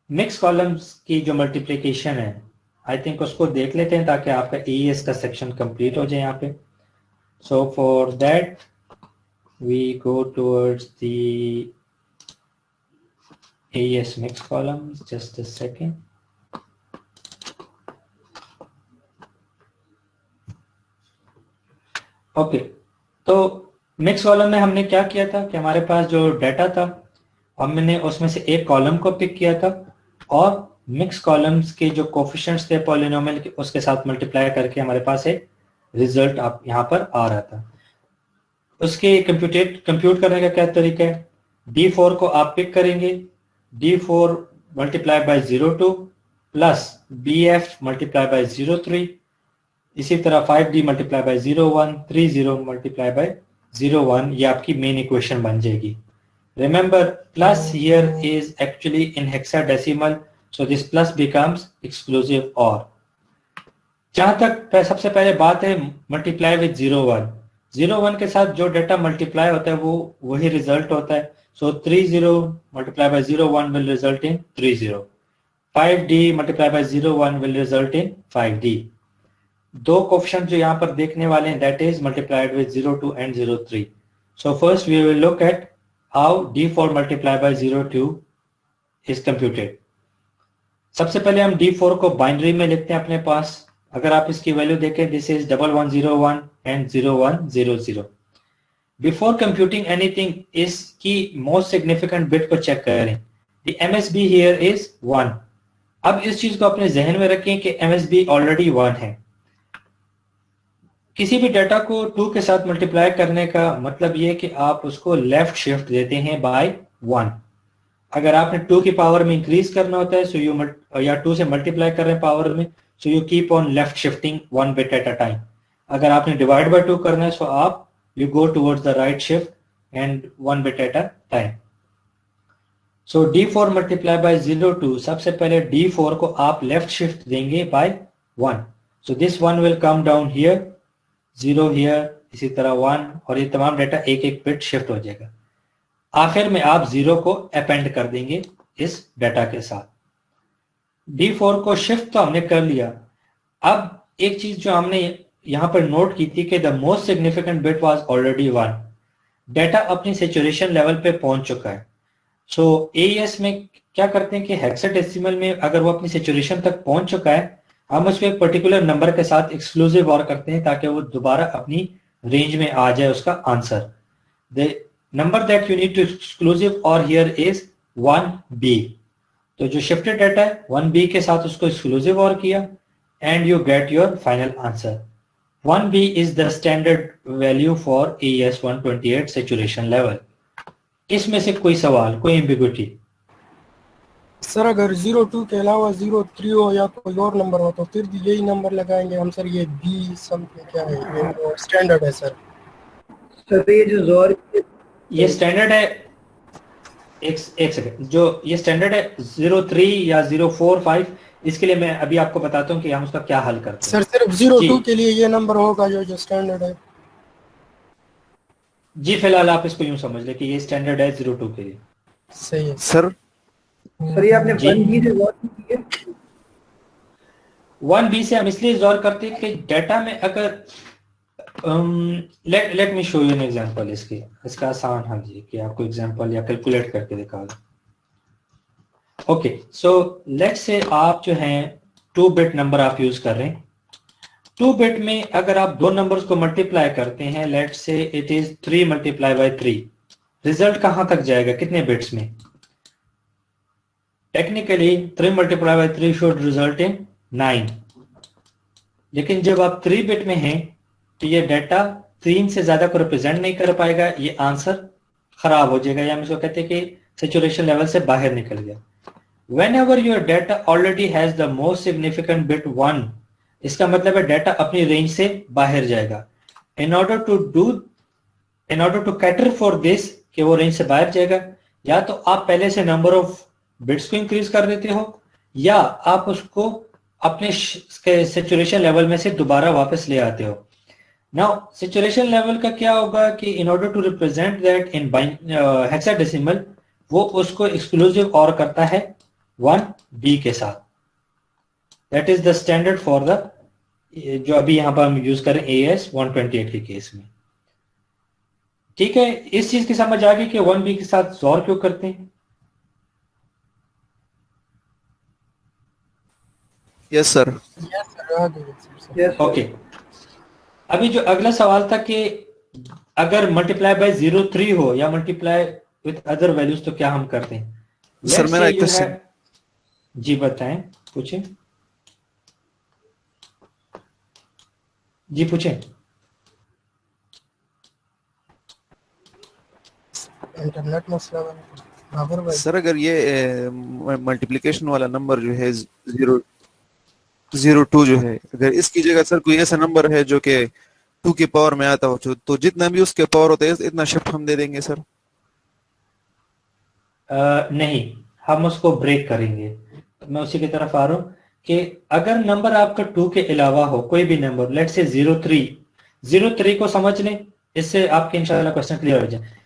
मिक्स कॉलम्स की जो मल्टीप्लिकेशन है आई थिंक उसको देख लेते हैं ताकि आपका एईएस का सेक्शन कंप्लीट हो जाए यहाँ पे। So for that we go towards the AES mix columns. Just a second. Okay, तो मिक्स कॉलम में हमने क्या किया था कि हमारे पास जो डाटा था हमने उसमें से एक कॉलम को पिक किया था और मिक्स कॉलम्स के जो कोफिशिएंट्स थे पॉलिनोमियल के उसके साथ मल्टीप्लाई करके हमारे पास एक रिजल्ट आप यहाँ पर आ रहा था। उसके कंप्यूट करने का क्या तरीका है? D4 को आप पिक करेंगे, D4 multiply by 02 plus BF multiply by 03, इसी तरह 5D multiply by 01, 30 multiply by 01, ये आपकी मेन इक्वेशन बन जाएगी। Remember, plus here is actually in hexadecimal, so this plus becomes exclusive OR. जहां तक सबसे पहले बात है मल्टीप्लाई विद 01, 01 के साथ जो डाटा मल्टीप्लाई होता है वो वही रिजल्ट होता है। So 30 multiply by 01 will result in 30, 5D multiply by 01 will result in 5D। दो कोफिशिएंट जो यहाँ पर देखने वाले हैं that is multiplied with 02 and 03। So first we will look at how D4 multiplied by 02 is computed। सबसे पहले हम D4 को बाइनरी में लिखते हैं अपने पास। अगर आप इसकी वैल्यू देखें, this is 1101 and 0100। Before computing anything इसकी मोस्ट सिग्निफिकेंट बिट को चेक करें। The MSB here is 1। अब इस चीज को अपने जहन में रखें कि MSB ऑलरेडी 1 है। किसी भी डाटा को 2 के साथ मल्टीप्लाई करने का मतलब ये कि आप उसको लेफ्ट शिफ्ट देते हैं बाय 1। अगर आपने 2 की पावर में इंक्रीज करना होता है सो यू या 2 से मल्टीप्लाई कर रहे हैं पावर में, so you keep on left shifting 1 bit at a time. अगर आपने डिवाइड बाय 2 करना है सो आप you go towards the right shift and 1 bit at a time. So D4 multiply by 02, सबसे पहले D4 को आप लेफ्ट शिफ्ट देंगे by 1। So this 1 will come down here, 0 here, इसी तरह 1, और ये तमाम डाटा एक एक बिट शिफ्ट हो जाएगा। आखिर में आप 0 को अपेंड कर देंगे इस डाटा के साथ। D4 को शिफ्ट तो हमने कर लिया। अब एक चीज जो हमने यहां पर नोट की थी कि the most significant bit was already 1। Data अपनी सैचुरेशन लेवल पे पहुंच चुका है। सो AES में क्या करते हैं कि हेक्साडेसिमल में अगर वो अपनी सैचुरेशन तक पहुंच चुका है हम उसको एक पर्टिकुलर नंबर के साथ एक्सक्लूसिव और करते हैं ताकि वो दोबारा अपनी रेंज में आ जाए उसका answer. The number that you need to exclusive or here is 1b। तो जो शिफ्टेड डाटा है 1b के साथ उसको एक्सक्लूसिव और किया and you get your final answer. 1b is the standard value for AES 128 saturation level। इसमें से कोई सवाल, कोई एम्बिग्युइटी? सर अगर 02 के अलावा 03 हो या कोई और नंबर हो तो फिर भी यही नंबर लगाएंगे हम सर। ये बी समथिंग क्या है, ये तो स्टैंडर्ड है सर। सर ये जो जोर ये स्टैंडर्ड है, एक सेकंड, जो ये स्टैंडर्ड है 03 या 045, इसके लिए मैं अभी आपको बताता हूँ कि हम उसका क्या हल करते हैं। सर सिर्फ 02 के लिए ये नंबर होगा जो स्टैंडर्ड है? जी फिलहाल आप इसको यूं समझ ले कि ये स्टैंडर्ड है 02 के लिए। सही है सर। सर ये आपने 1b से गौर की है? 1b से हम इसलिए गौर करते हैं कि डाटा में अगर let me show you an example इसका आसान हल है कि आपको एग्जांपल या कैलकुलेट करके दिखा दो। ओके, सो लेट्स से आप जो हैं 2 बिट नंबर आप यूज कर रहे हैं। 2 बिट में अगर आप दो नंबर्स को मल्टीप्लाई करते हैं, let's say it is 3 multiply by 3, result कहां तक जाएगा, कितने बिट्स में? Technically 3 multiply by 3 should result in 9, लेकिन जब आप 3 बिट में हैं तो ये डाटा 3 से ज्यादा को रिप्रेजेंट नहीं कर पाएगा, ये आंसर खराब हो जाएगा, या हम इसको कहते हैं कि सैचुरेशन लेवल से बाहर निकल गया। Whenever your data already has the most significant bit 1, इसका मतलब है डाटा अपनी रेंज से बाहर जाएगा। In order to cater for this, कि वो रेंज से बाहर जाएगा, या तो आप पहले से नंबर ऑफ बिट्स को इंक्रीज कर देते हो या आप उसको अपने सैचुरेशन लेवल में से दोबारा वापस ले आते हो। नाउ सैचुरेशन लेवल का क्या होगा कि in order to represent that in hexadecimal, वो उसको एक्सक्लूसिव और करता है 1b के साथ। That is the standard for the, जो अभी यहां पर हम यूज करें AES 128 के केस में। ठीक है, इस चीज की समझ आ गई कि 1b के साथ जोर क्यों करते हैं? Yes sir. ओके, अभी जो अगला सवाल था कि अगर मल्टीप्लाई बाय 03 हो या मल्टीप्लाई विथ अदर वैल्यूज तो क्या हम करते हैं? सर मेरा एक क्वेश्चन। जी बताएं, पूछें। जी पूछें। इंटरनेट मसला सर अगर ये मल्टीप्लिकेशन वाला नंबर जो है 02 जो है, अगर इसकी जगह सर कोई ऐसा नंबर है जो कि 2 के पावर में आता हो, तो जितना भी उसके पावर होता है इतना शिफ्ट हम दे देंगे सर? नहीं, हम उसको ब्रेक करेंगे। मैं उसी की तरफ आ रहा हूं कि अगर नंबर आपका 2 के अलावा हो, कोई भी नंबर, लेट से 03 को समझ लें, इससे आपके इंशाल्लाह क्वेश्चन क्लियर हो जाए।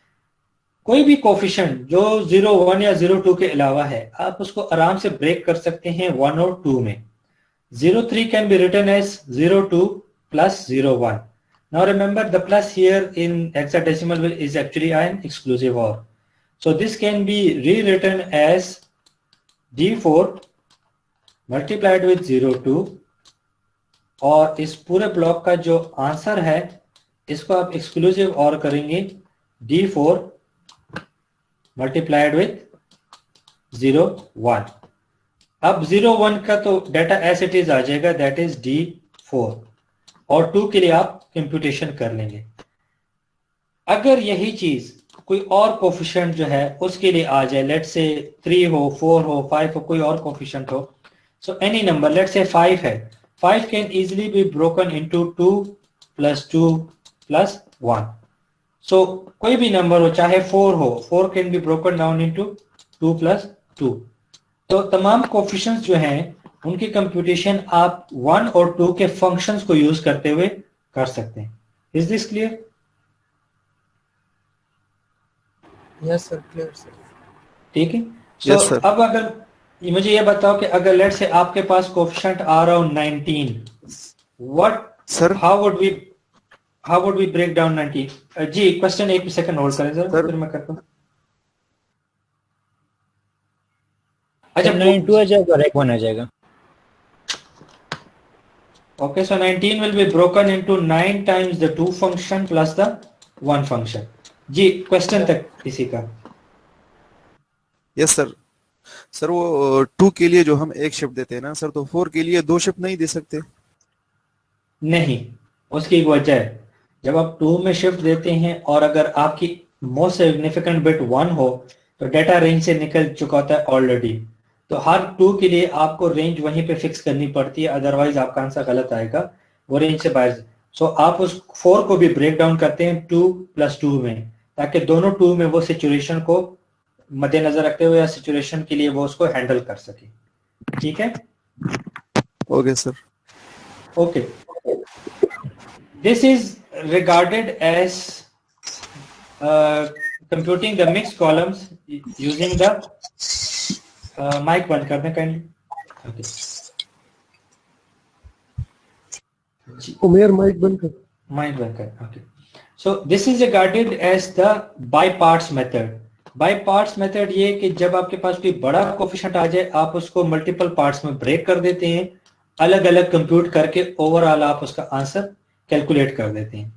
कोई भी कोफिशिएंट जो 01 या 02 के अलावा है, आप उसको आराम से ब्रेक कर सकते हैं 1 और 2 में। 03 can be written as 02 plus 01. Now remember the plus here in hexadecimal is actually an exclusive OR. So this can be rewritten as D4 multiplied with 02, और इस पूरे ब्लॉक का जो आंसर है इसको आप एक्सक्लूसिव OR करेंगे D4 multiplied with 01। अब 01 का तो डाटा एज इट इज आ जाएगा, दैट इज D4, और 2 के लिए आप कंप्यूटेशन कर लेंगे। अगर यही चीज कोई और कोफिशिएंट जो है उसके लिए आ जाए, लेट से 3 हो, 4 हो, 5 हो, कोई और कोफिशिएंट हो, सो एनी नंबर, लेट से 5 है, 5 can easily be broken into 2 plus 2 plus 1। सो कोई भी नंबर हो, चाहे 4 हो, 4 can be broken down into 2 plus 2। तो तमाम कोफिशिएंट्स जो हैं उनकी कंप्यूटेशन आप 1 और 2 के फंक्शंस को यूज करते हुए कर सकते हैं। Is this clear? Yes sir, clear sir. ठीक है। Yes, सो sir. अब अगर मुझे ये बताओ कि अगर लेट से आपके पास कोफिशिएंट आ रहा हो 19, what sir how would we break down 19? जी क्वेश्चन एक सेकंड होल्ड करें सर, फिर मैं करता हूँ। अच्छा 9 2 आ जाएगा और 1 1 आ जाएगा। Okay, so 19 will be broken into 9 times the 2 function plus the 1 function. जी क्वेश्चन तक इसी का. Yes sir. सर वो 2 के लिए जो हम एक शिफ्ट देते हैं ना सर, तो 4 के लिए 2 शिफ्ट नहीं दे सकते? नहीं, उसकी एक वजह है. जब आप 2 में शिफ्ट देते हैं और अगर आपकी मोस्ट सिग्निफिकेंट बिट 1 हो तो डाटा रेंज से निकल चुका होता है ऑलरेडी. तो हर 2 के लिए आपको रेंज वहीं पे फिक्स करनी पड़ती है, अदरवाइज आपका आंसर गलत आएगा, वो रेंज से बाहर. सो आप उस 4 को भी ब्रेक डाउन करते हैं 2 + 2 में, ताकि दोनों 2 में वो सिचुएशन को मद्देनजर रखते हुए या सिचुएशन के लिए वो उसको हैंडल कर सके. ठीक है. Okay sir. Okay. This is regarded as computing the mixed columns using the mic बंद कर दें kindly. Okay. उमेर माइक बंद कर. Mic बंद कर. Okay. So this is regarded as the by parts method. By parts method ये कि जब आपके पास कोई बड़ा कोफिशिएंट आ जाए आप उसको मल्टीपल पार्ट्स में ब्रेक कर देते हैं, अलग अलग कंप्यूट करके ओवरऑल आप उसका आंसर कैलकुलेट कर देते हैं.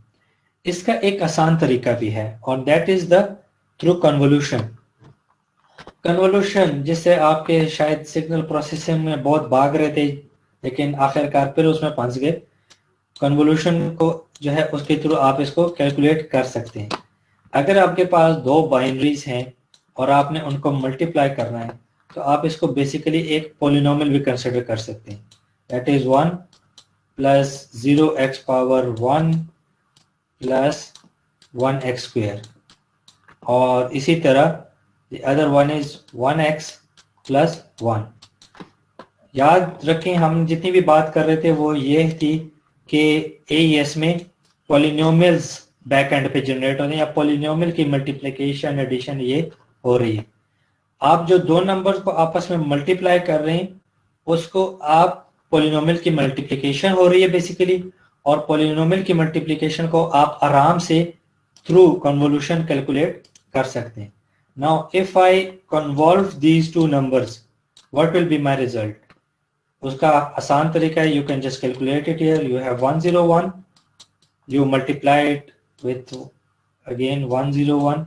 इसका एक आसान तरीका भी है और that is the through convolution. Convolution जिससे आपके शायद सिग्नल प्रोसेसिंग में बहुत भाग रहे थे लेकिन आखिरकार फिर उसमें फंस गए. कन्वोल्यूशन को जो है उसके थ्रू आप इसको कैलकुलेट कर सकते हैं. अगर आपके पास 2 बाइनरीज हैं और आपने उनको मल्टीप्लाई करना है तो आप इसको बेसिकली एक पॉलिनोमियल भी कंसिडर कर सकते हैं. That is 1 plus 0x power 1 plus 1x square. और इसी तरह the other one is 1x plus 1. याद रखें हम जितनी भी बात कर रहे थे वो ये थी कि AES में पॉलिनोमियल्स बैक एंड पे जनरेट होते हैं या पॉलिनोमियल की मल्टीप्लिकेशन एडिशन ये हो रही है. आप जो 2 नंबर्स को आपस में मल्टीप्लाई कर रहे हैं उसको आप पॉलिनोमियल की मल्टीप्लिकेशन हो रही है बेसिकली, और पॉलिनोमियल की मल्टीप्लिकेशन को आप आराम से थ्रू कन्वोल्यूशन कैलकुलेट कर सकते हैं. Now if I convolve these 2 numbers what will be my result. उसका आसान तरीका है, you can just calculate it here. You have 101, you multiply it with again 101,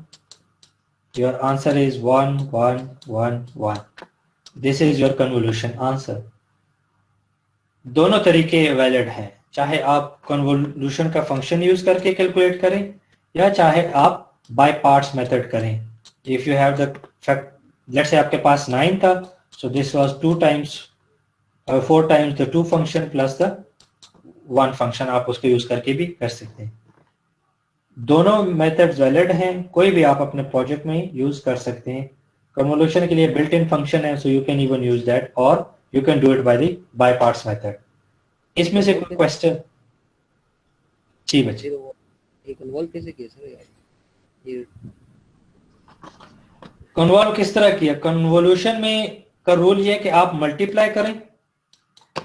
your answer is 1111. this is your convolution answer. दोनों तरीके वैलिड हैं, चाहे आप कन्वोल्यूशन का फंक्शन यूज करके कैलकुलेट करें या चाहे आप बाय पार्ट्स मेथड करें. If you have the fact, let's say आपके पास 9 था, so this was 4 times the 2 function plus the 1 function, आप उसको यूज करके भी कर सकते हैं. दोनों मेथड्स वैलिड हैं, कोई भी आप अपने प्रोजेक्ट में यूज कर सकते हैं. कन्वोल्यूशन के लिए बिल्ट इन फंक्शन है, so you can even use that, और you can do it by the by parts method. इसमें से कोई क्वेश्चन? जी बच्चे. ये कन्वॉल्व कैसे किया सर यार? ये कन्वॉल्व किस तरह किया? कन्वोल्यूशन में का रूल ये है कि आप मल्टीप्लाई करें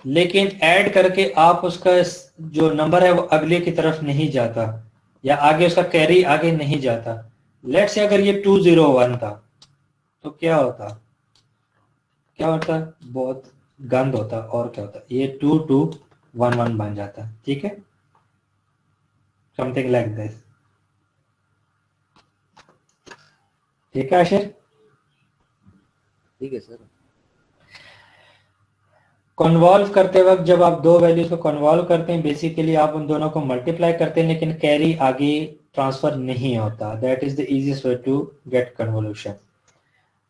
लेकिन ऐड करके आप उसका जो नंबर है वो अगले की तरफ नहीं जाता या आगे उसका कैरी आगे नहीं जाता. लेट्स से अगर ये 201 था तो क्या होता? बहुत गंद होता. और क्या होता? ये 2211 बन जाता. ठीक है, समथिंग लाइक दिस. ठीक है आशिर? ठीक है सर. कन्वॉल्व करते वक्त जब आप 2 वैल्यूज को कन्वॉल्व करते हैं बेसिकली आप उन दोनों को मल्टीप्लाई करते हैं लेकिन कैरी आगे ट्रांसफर नहीं होता. That is the easiest way to get convolution.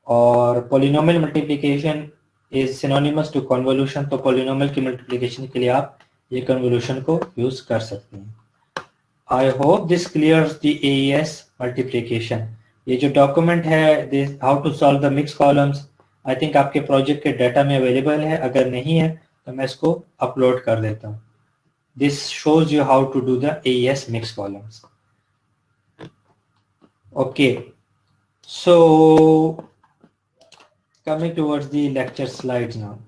और polynomial multiplication is synonymous to convolution, तो पॉलिनोमियल की मल्टीप्लिकेशन के लिए आप ये कन्वोल्यूशन को यूज कर सकते हैं. I hope this clears the AES multiplication. ये जो डॉक्यूमेंट है how to solve the mix columns, I think आपके प्रोजेक्ट के डाटा में अवेलेबल है. अगर नहीं है तो मैं इसको अपलोड कर देता हूँ. This shows you how to do the AES mix columns. Okay, so coming towards the lecture slides now.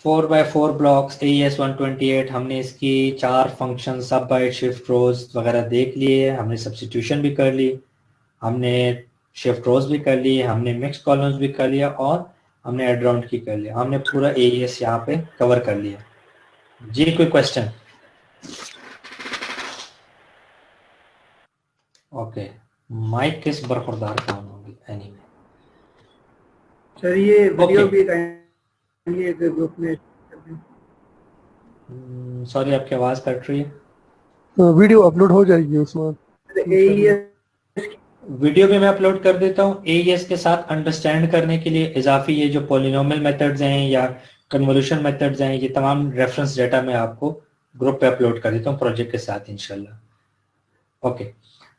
4x4 blocks AES 128, हमने इसकी 4 फंक्शन सब बाइट शिफ्ट रोज वगैरह देख लिए. हमने सब्स्टिट्यूशन भी कर ली, हमने शिफ्ट रोज भी कर ली, हमने मिक्स कॉलम्स भी कर लिया और हमने एड राउंड की कर लिया. हमने पूरा AES यहाँ पे कवर कर लिया. जी कोई क्वेश्चन? ओके, माइक किस बरखुरदार काम होगी एनीवे। सर ये वीडियो Okay. भी काइंडली एक ग्रुप में कर दें। सॉरी आपकी आवाज कट रही है। वीडियो अपलोड हो जाएगी उसमें। AES वीडियो भी मैं अपलोड कर देता हूँ। AES के साथ अंडरस्टैंड करने के लिए इजाफी ये जो पॉलिनोमियल मेथड्स हैं या कन्वोल्यूशन मेथड्स हैं, ये तमाम रेफरेंस डेटा मैं आपको ग्रुप पे अपलोड कर देता हूँ प्रोजेक्ट के साथ इंशाल्लाह। ओके,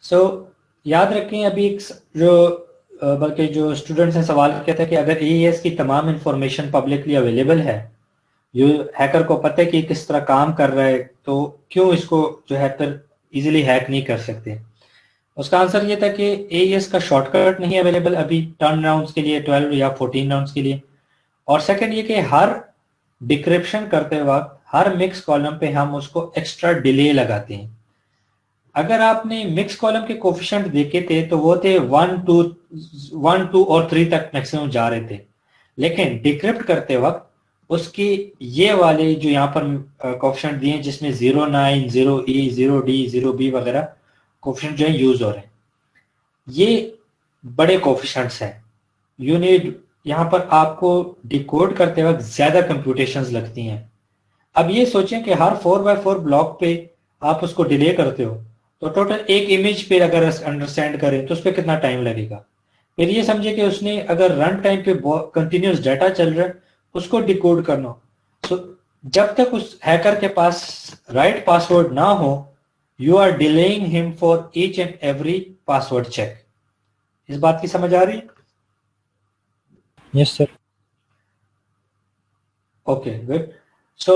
सो याद रखें अभी एक जो बल्कि जो स्टूडेंट्स ने सवाल किया था कि अगर AES की तमाम इंफॉर्मेशन पब्लिकली अवेलेबल है, ये हैकर को पता है कि किस तरह काम कर रहा है, तो क्यों इसको जो हैकर इजीली हैक नहीं कर सकते? उसका आंसर ये था कि AES का शॉर्टकट नहीं अवेलेबल अभी टर्न राउंड्स के लिए 12 या 14 राउंड्स के लिए। और सेकंड ये कि हर डिक्रिप्शन करते वक्त हर मिक्स कॉलम पे हम उसको एक्स्ट्रा डिले लगाते हैं। अगर आपने मिक्स कॉलम के कोफिशिएंट देखे थे तो वो थे 1, 2 और 3 तक मैक्सिमम जा रहे थे, लेकिन डिक्रिप्ट करते वक्त उसकी ये वाले जो यहाँ पर कोफिशिएंट दिए जिसमें 0.9, 0E, 0D, 0B वगैरह कोफिशिएंट जो है यूज हो रहे हैं, ये बड़े कोफिशिएंट्स हैं। यूनिट यहाँ पर आपको डिकोड करते वक्त ज्यादा कंप्यूटेशंस लगती हैं। अब ये सोचें कि हर 4x4 ब्लॉक पे आप उसको डिले करते हो, तो टोटल एक इमेज पे अगर अंडरस्टैंड करें तो उस पर कितना टाइम लगेगा। फिर ये समझे कि उसने अगर रन टाइम पे कंटिन्यूस डाटा चल रहा है उसको डिकोड करना, तो जब तक उस हैकर के पास राइट पासवर्ड ना हो, you are delaying him for each and every password check. इस बात की समझ आ रही? Yes sir. Okay good. So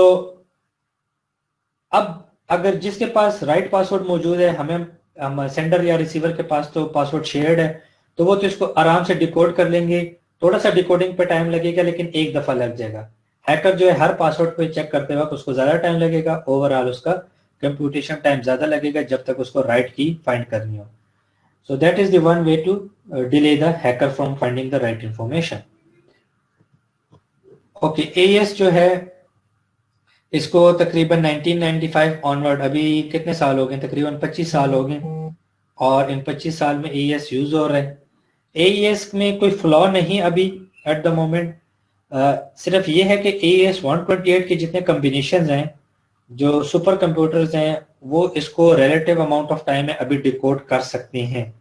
अब अगर जिसके पास राइट पासवर्ड मौजूद है, हम सेंडर या रिसीवर के पास तो पासवर्ड शेयर्ड है, तो वो तो इसको आराम से डिकोड कर लेंगे। थोड़ा सा डिकोडिंग पे टाइम लगेगा लेकिन एक दफा लग जाएगा। हैकर जो है हर पासवर्ड पे चेक करते वक्त उसको ज्यादा टाइम लगेगा, ओवरऑल उसका कंप्यूटेशन टाइम ज्यादा लगेगा जब तक उसको राइट की फाइंड करनी हो। So that is the one way to delay the hacker from finding the right information. Okay, AES जो है इसको तकरीबन 1995 ऑनवर्ड, अभी कितने साल हो गए? तकरीबन 25 साल हो गए, और इन 25 साल में AES यूज हो रहा है। AES में कोई फ्लॉ नहीं अभी एट द मोमेंट, सिर्फ ये है कि AES 128 के जितने कम्बिनेशन हैं, जो सुपर कंप्यूटर्स हैं, वो इसको रिलेटिव अमाउंट ऑफ टाइम में अभी डिकोड कर सकते हैं।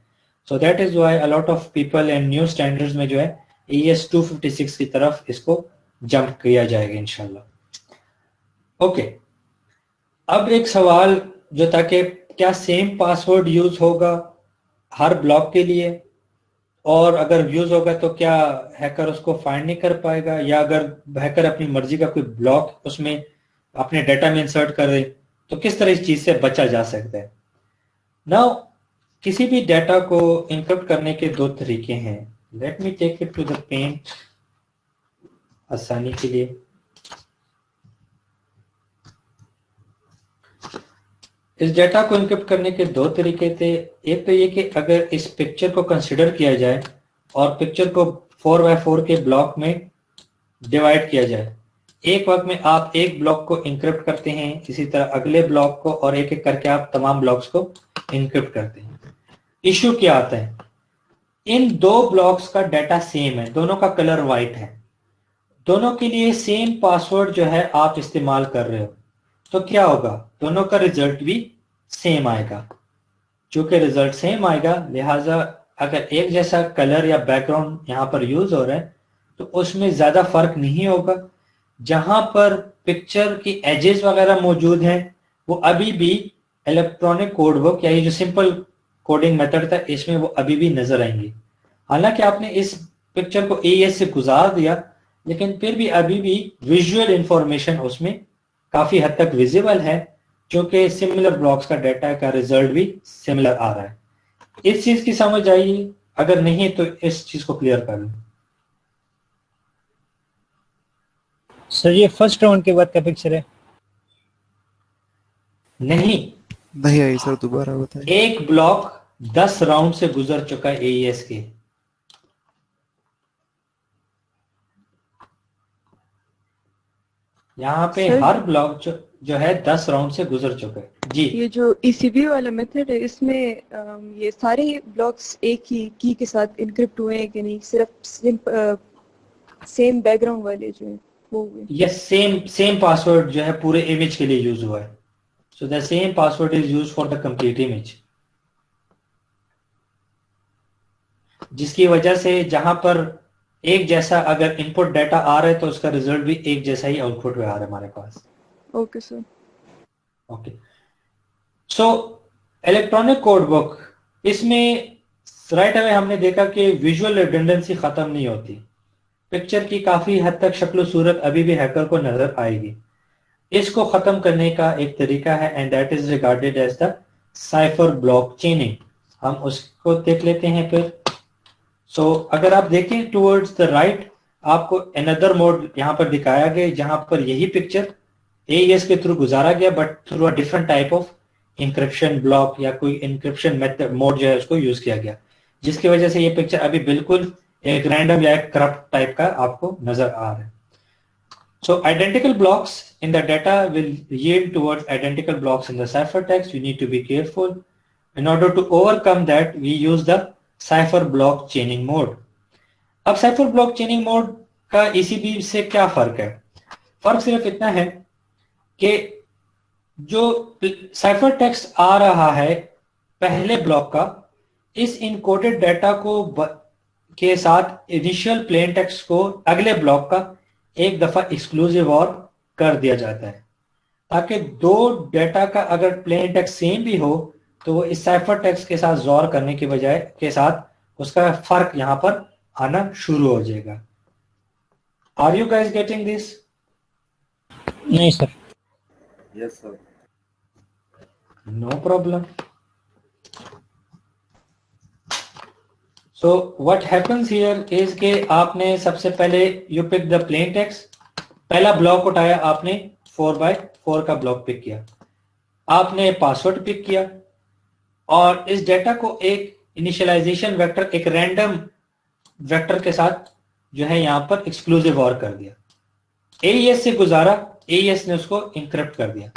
सो that is why a lot of people and new standards में जो है AES 256 की तरफ इसको जंप किया जाएगा इंशाल्लाह। ओके, अब एक सवाल जो था कि क्या सेम पासवर्ड यूज होगा हर ब्लॉक के लिए, और अगर यूज होगा तो क्या हैकर उसको फाइंड नहीं कर पाएगा, या अगर हैकर अपनी मर्जी का कोई ब्लॉक उसमें अपने डाटा में इंसर्ट कर दे तो किस तरह इस चीज से बचा जा सकता है? नाउ किसी भी डाटा को इनक्रिप्ट करने के दो तरीके हैं। Let me take it to the paint आसानी के लिए। इस डाटा को इनक्रिप्ट करने के दो तरीके थे। एक तो ये कि अगर इस पिक्चर को कंसिडर किया जाए और पिक्चर को 4x4 के ब्लॉक में डिवाइड किया जाए, एक वक्त में आप एक ब्लॉक को इनक्रिप्ट करते हैं, इसी तरह अगले ब्लॉक को, और एक एक करके आप तमाम ब्लॉक्स को इनक्रिप्ट करते हैं। इश्यू क्या आता है? इन दो ब्लॉक्स का डाटा सेम है, दोनों का कलर व्हाइट है, दोनों के लिए सेम पासवर्ड जो है आप इस्तेमाल कर रहे हो, तो क्या होगा? दोनों का रिजल्ट भी सेम आएगा। चूंकि रिजल्ट सेम आएगा, लिहाजा अगर एक जैसा कलर या बैकग्राउंड यहां पर यूज हो रहा है तो उसमें ज्यादा फर्क नहीं होगा। जहां पर पिक्चर की एजेस वगैरह मौजूद हैं वो अभी भी इलेक्ट्रॉनिक कोड बुक या ये जो सिंपल कोडिंग मेथड था इसमें वो अभी भी नजर आएंगी। हालांकि आपने इस पिक्चर को AES से गुजार दिया, लेकिन फिर भी अभी भी विजुअल इंफॉर्मेशन उसमें काफी हद तक विजिबल है, क्योंकि सिमिलर ब्लॉक्स का डाटा का रिजल्ट भी सिमिलर आ रहा है। इस चीज की समझ आई? अगर नहीं तो इस चीज को क्लियर कर लूं। सर ये फर्स्ट राउंड के बाद का पिक्चर है? नहीं आई सर, दोबारा बताएं। एक ब्लॉक 10 राउंड से गुजर चुका है AES के। यहाँ पे सर हर ब्लॉक जो है 10 राउंड से गुजर चुका है जी। ये जो ECB वाला मेथड है इसमें ये सारे ब्लॉक्स एक ही की के साथ इनक्रिप्ट हुए हैं कि नहीं, सिर्फ सेम बैकग्राउंड वाले जो हैं वो हुए? यस, सेम पासवर्ड जो है पूरे इमेज के लिए यूज हुआ है। So the same password is use for the complete image, जिसकी वजह से जहां पर एक जैसा अगर इनपुट डाटा आ रहा है तो उसका रिजल्ट भी एक जैसा ही आउटपुट में आ रहा है हमारे पास। Okay sir. Okay, so electronic code book, इसमें राइट अवे हमने देखा कि विजुअल रिडंडेंसी खत्म नहीं होती। पिक्चर की काफी हद तक शक्ल सूरत अभी भी हैकर को नजर आएगी। इसको खत्म करने का एक तरीका है and that is regarded as the cipher block chaining. हम उसको देख लेते हैं फिर। सो अगर आप देखें टुवर्ड्स द राइट, आपको अनदर मोड यहाँ पर दिखाया गया जहां पर यही पिक्चर AES के थ्रू गुजारा गया but through a different type of encryption block या कोई इंक्रिप्शन मेथड मोड जो है उसको यूज किया गया, जिसकी वजह से ये पिक्चर अभी बिल्कुल एक रैंडम या एक करप्ट टाइप का आपको नजर आ रहा है। So identical blocks in the data will yield towards identical blocks in the ciphertext. You need to be careful. In order to overcome that, we use the cipher block chaining mode. अब cipher block chaining mode का ECB से क्या फर्क है? फर्क सिर्फ इतना है कि जो साइफर टेक्स्ट आ रहा है पहले ब्लॉक का, इस इनकोडेड डाटा को के साथ इनिशियल प्लेन टेक्स्ट को अगले ब्लॉक का एक दफा एक्सक्लूसिव और कर दिया जाता है, ताकि दो डाटा का अगर प्लेन टेक्स्ट सेम भी हो तो वो इस साइफर टेक्स्ट के साथ जोर करने की बजाय के साथ उसका फर्क यहां पर आना शुरू हो जाएगा। Are you guys getting this? नहीं sir. Yes sir. No problem. So what happens here is कि आपने सबसे पहले you pick the plain text, पहला ब्लॉक उठाया आपने 4x4 का ब्लॉक पिक किया, आपने पासवर्ड पिक किया और इस डेटा को एक इनिशियलाइजेशन वेक्टर, एक रैंडम वेक्टर के साथ जो है यहाँ पर एक्सक्लूसिव और कर दिया। AES से गुजारा, AES ने उसको इंक्रिप्ट कर दिया।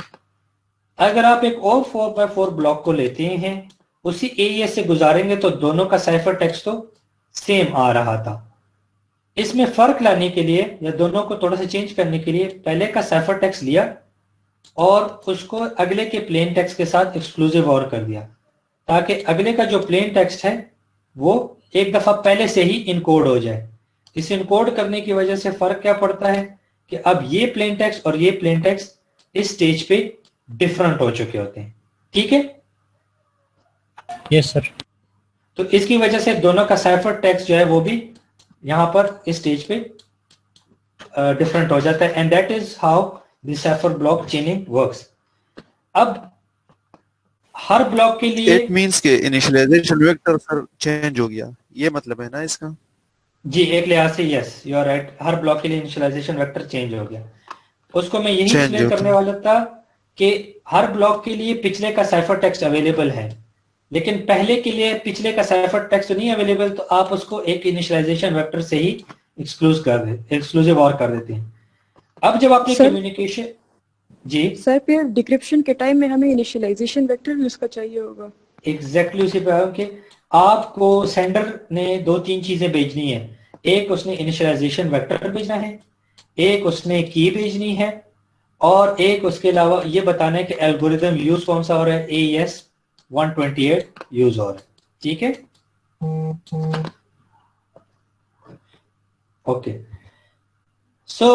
अगर आप एक और 4x4 ब्लॉक को लेते हैं, उसी AES से गुजारेंगे तो दोनों का साइफर टेक्स्ट तो सेम आ रहा था। इसमें फर्क लाने के लिए या दोनों को थोड़ा सा चेंज करने के लिए पहले का साइफर टेक्स्ट लिया और उसको अगले के प्लेन टेक्स्ट के साथ एक्सक्लूसिव और कर दिया, ताकि अगले का जो प्लेन टेक्स्ट है वो एक दफा पहले से ही इनकोड हो जाए। इस इनकोड करने की वजह से फर्क क्या पड़ता है कि अब ये प्लेन टेक्स्ट और ये प्लेन टेक्स्ट इस स्टेज पे डिफरेंट हो चुके होते हैं। ठीक है? Yes sir. तो इसकी वजह से दोनों का साइफर टेक्स्ट जो है वो भी यहां पर इस स्टेज पे डिफरेंट हो जाता है and that is how the cipher block चेनिंग works. अब हर ब्लॉक के लिए इट मींस के इनिशियलाइजेशन वेक्टर सर चेंज हो गया, ये मतलब है ना इसका? जी, एक लिहाज से यस यू आर राइट, हर ब्लॉक के लिए इनिशियलाइजेशन वेक्टर चेंज हो गया। उसको मैं यही एक्सप्लेन करने वाला था कि हर ब्लॉक के लिए पिछले का साइफर टेक्स्ट अवेलेबल है, लेकिन पहले के लिए पिछले का साइफर टेक्स्ट नहीं अवेलेबल, तो आप उसको एक इनिशियलाइजेशन वेक्टर से ही एक्सक्लूसिव और कर देते हैं। अब जब आपने कम्युनिकेशन जी सर फिर डिक्रिप्शन के टाइम में हमें इनिशियलाइजेशन वेक्टर भी उसका चाहिए होगा। एग्जैक्टली उसी पे आया कि आपको सेंडर ने दो तीन चीजें भेजनी है, एक उसने इनिशियलाइजेशन वेक्टर भेजना है, एक उसने की भेजनी है और एक उसके अलावा ये बताना है कि एल्गोरिथम यूज कौन सा हो रहा है, AES 128 यूज हो रहा है। ठीक है? Okay, so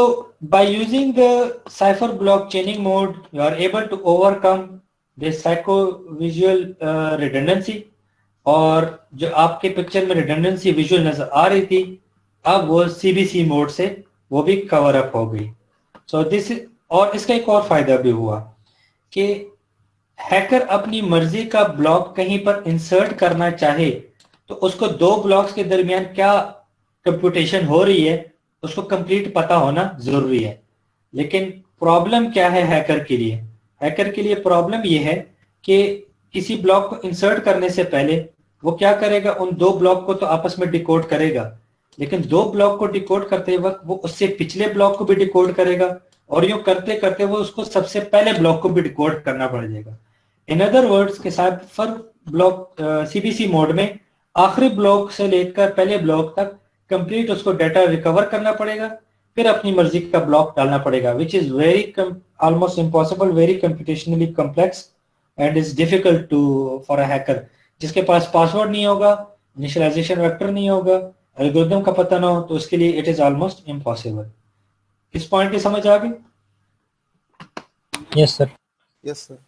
by using the cipher block chaining mode you are able to overcome this psycho-visual redundancy, और जो आपके पिक्चर में redundancy विजुअल नजर आ रही थी अब वो CBC मोड से वो भी कवर अप हो गई। so this और इसका एक और फायदा भी हुआ कि हैकर अपनी मर्जी का ब्लॉक कहीं पर इंसर्ट करना चाहे तो उसको दो ब्लॉक्स के दरमियान क्या कंप्यूटेशन हो रही है उसको कंप्लीट पता होना जरूरी है। लेकिन प्रॉब्लम क्या है हैकर के लिए? हैकर के लिए प्रॉब्लम यह है कि किसी ब्लॉक को इंसर्ट करने से पहले वो क्या करेगा, उन दो ब्लॉक को तो आपस में डिकोड करेगा, लेकिन दो ब्लॉक को डिकोड करते वक्त वो उससे पिछले ब्लॉक को भी डिकोड करेगा और यूं करते करते वो उसको सबसे पहले ब्लॉक को भी डिकोड करना पड़ जाएगा। इन अदर वर्ड्स के साथ फॉर ब्लॉक सीबीसी मोड में आखिरी ब्लॉक से लेकर पहले ब्लॉक तक कंप्लीट उसको डाटा रिकवर करना पड़ेगा, फिर अपनी मर्जी का ब्लॉक डालना पड़ेगा, which is very almost impossible, very computationally complex and is difficult to for a hacker जिसके पास पासवर्ड नहीं होगा, इनिशियलाइजेशन वेक्टर नहीं होगा, एल्गोरिथम का पता ना हो, तो उसके लिए इट इज ऑलमोस्ट इम्पॉसिबल। इस पॉइंट की समझ आ गई? Yes sir. Yes sir.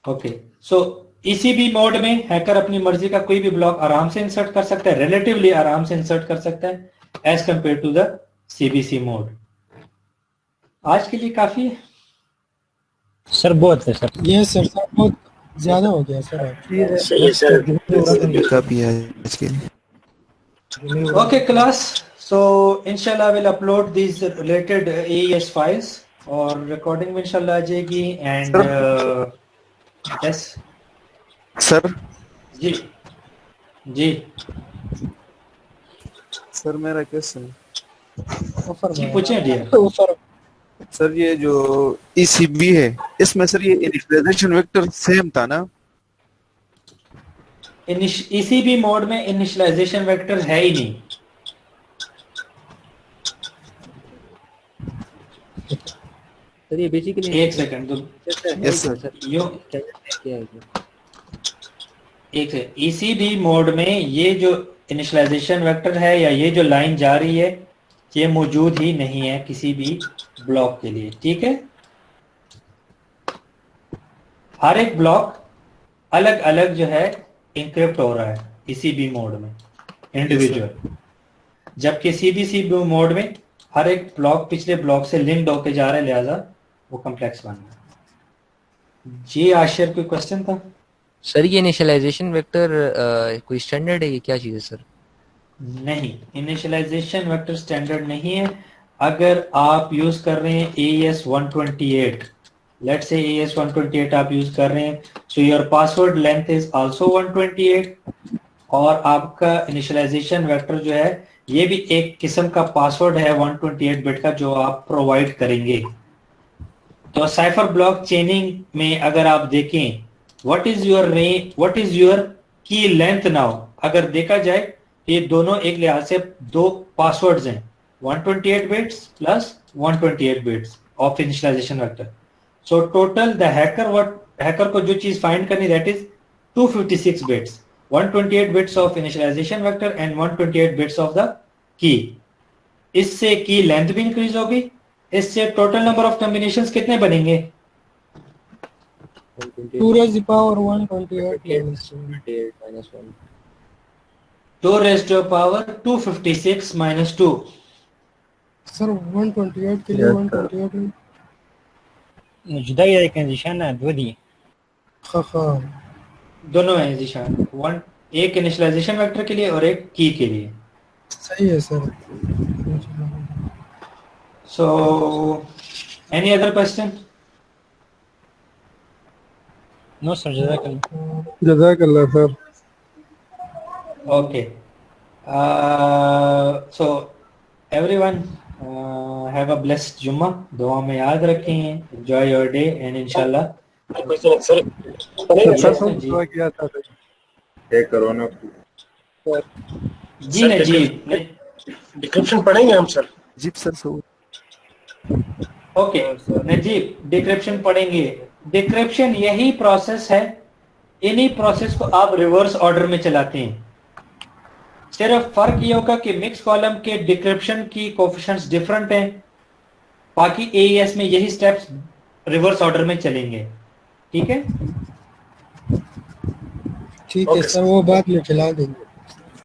Okay, so ECB mode में हैकर अपनी मर्जी का कोई भी ब्लॉक आराम से इंसर्ट कर सकता है, रिलेटिवली आराम से इंसर्ट कर सकता है as compare to the CBC mode. आज के लिए काफी है सर, बहुत है सर। ये सर बहुत ज्यादा हो गया सर। सही है सर। काफी है आज के लिए। Okay class, so inshallah we'll upload these related AES files और recording में inshallah आ जाएगी and yes सर जी जी सर मेरा क्वेश्चन जी पूछें डियर। सर ये जो ECB है इसमें सर ये इनिशियलाइजेशन वेक्टर सेम था ना? ECB मोड में इनिशियलाइजेशन वेक्टर है ही नहीं। सर ये बेसिकली एक सेकंड यस सर। यो क्या है एक से ECB मोड में ये जो इनिशियलाइजेशन वेक्टर है या ये जो लाइन जा रही है ये मौजूद ही नहीं है किसी भी ब्लॉक के लिए, ठीक है? हर एक ब्लॉक अलग अलग जो है इंक्रिप्ट हो रहा है ECB मोड में इंडिविजुअल, जबकि CBC मोड में हर एक ब्लॉक पिछले ब्लॉक से लिंक्ड होके जा रहा है, लिहाजा वो कॉम्प्लेक्स बन रहा है। जी आशिर कोई क्वेश्चन था? सर ये इनिशियलाइजेशन वेक्टर कोई स्टैंडर्ड है, ये क्या चीज है सर? नहीं, इनिशियलाइजेशन वेक्टर स्टैंडर्ड नहीं है। अगर आप यूज कर रहे हैं AES 128, लेट्स से AES 128 आप यूज कर रहे हैं, so your password length is also 128 और आपका इनिशियलाइजेशन वेक्टर जो है ये भी एक किस्म का पासवर्ड है 128 बिट का जो आप प्रोवाइड करेंगे। तो साइफर ब्लॉक चेनिंग में अगर आप देखें व्हाट इज योर की लेंथ नाउ, अगर देखा जाए ये दोनों एक लिहाज से दो पासवर्ड्स हैं, 128 bits plus 128 bits of initialization vector. So total the hacker को जो चीज फाइंड करनी that is 256 bits, 128 bits of initialization vector and 128 bits of the key. इससे की लेंथ भी इंक्रीज होगी, इससे टोटल नंबर ऑफ कॉम्बिनेशंस कितने बनेंगे? 2 raised to the power 128 minus 1. 2 raised to the power 256 minus 2। Sir 128 के लिए 128 में जुदा ही एक निशान है, दो दी दोनों हैं निशान, वन एक इनिशियलाइजेशन वेक्टर के लिए और एक की के लिए। सही है sir. So any other question? No sir, जज़ाकल्लाह। जज़ाकल्लाह sir. Okay. So everyone have a blessed Jummah. दुआ में याद रखें। Enjoy your day and inshallah. Sir दुआ किया था एक कोरोना जी नजीब डिक्रिप्शन पढ़ेंगे हम सर? जी सर। ओके नजीब डिक्रिप्शन पढ़ेंगे। डिक्रिप्शन यही प्रोसेस है, इन्हीं प्रोसेस को आप रिवर्स ऑर्डर में चलाते हैं। सिर्फ फर्क ये होगा कि मिक्स कॉलम के डिक्रिप्शन की कोफिशिएंट्स डिफरेंट हैं, बाकी AES में यही स्टेप्स रिवर्स ऑर्डर में चलेंगे। ठीक है ठीक है सर, वो बाद में चला देंगे।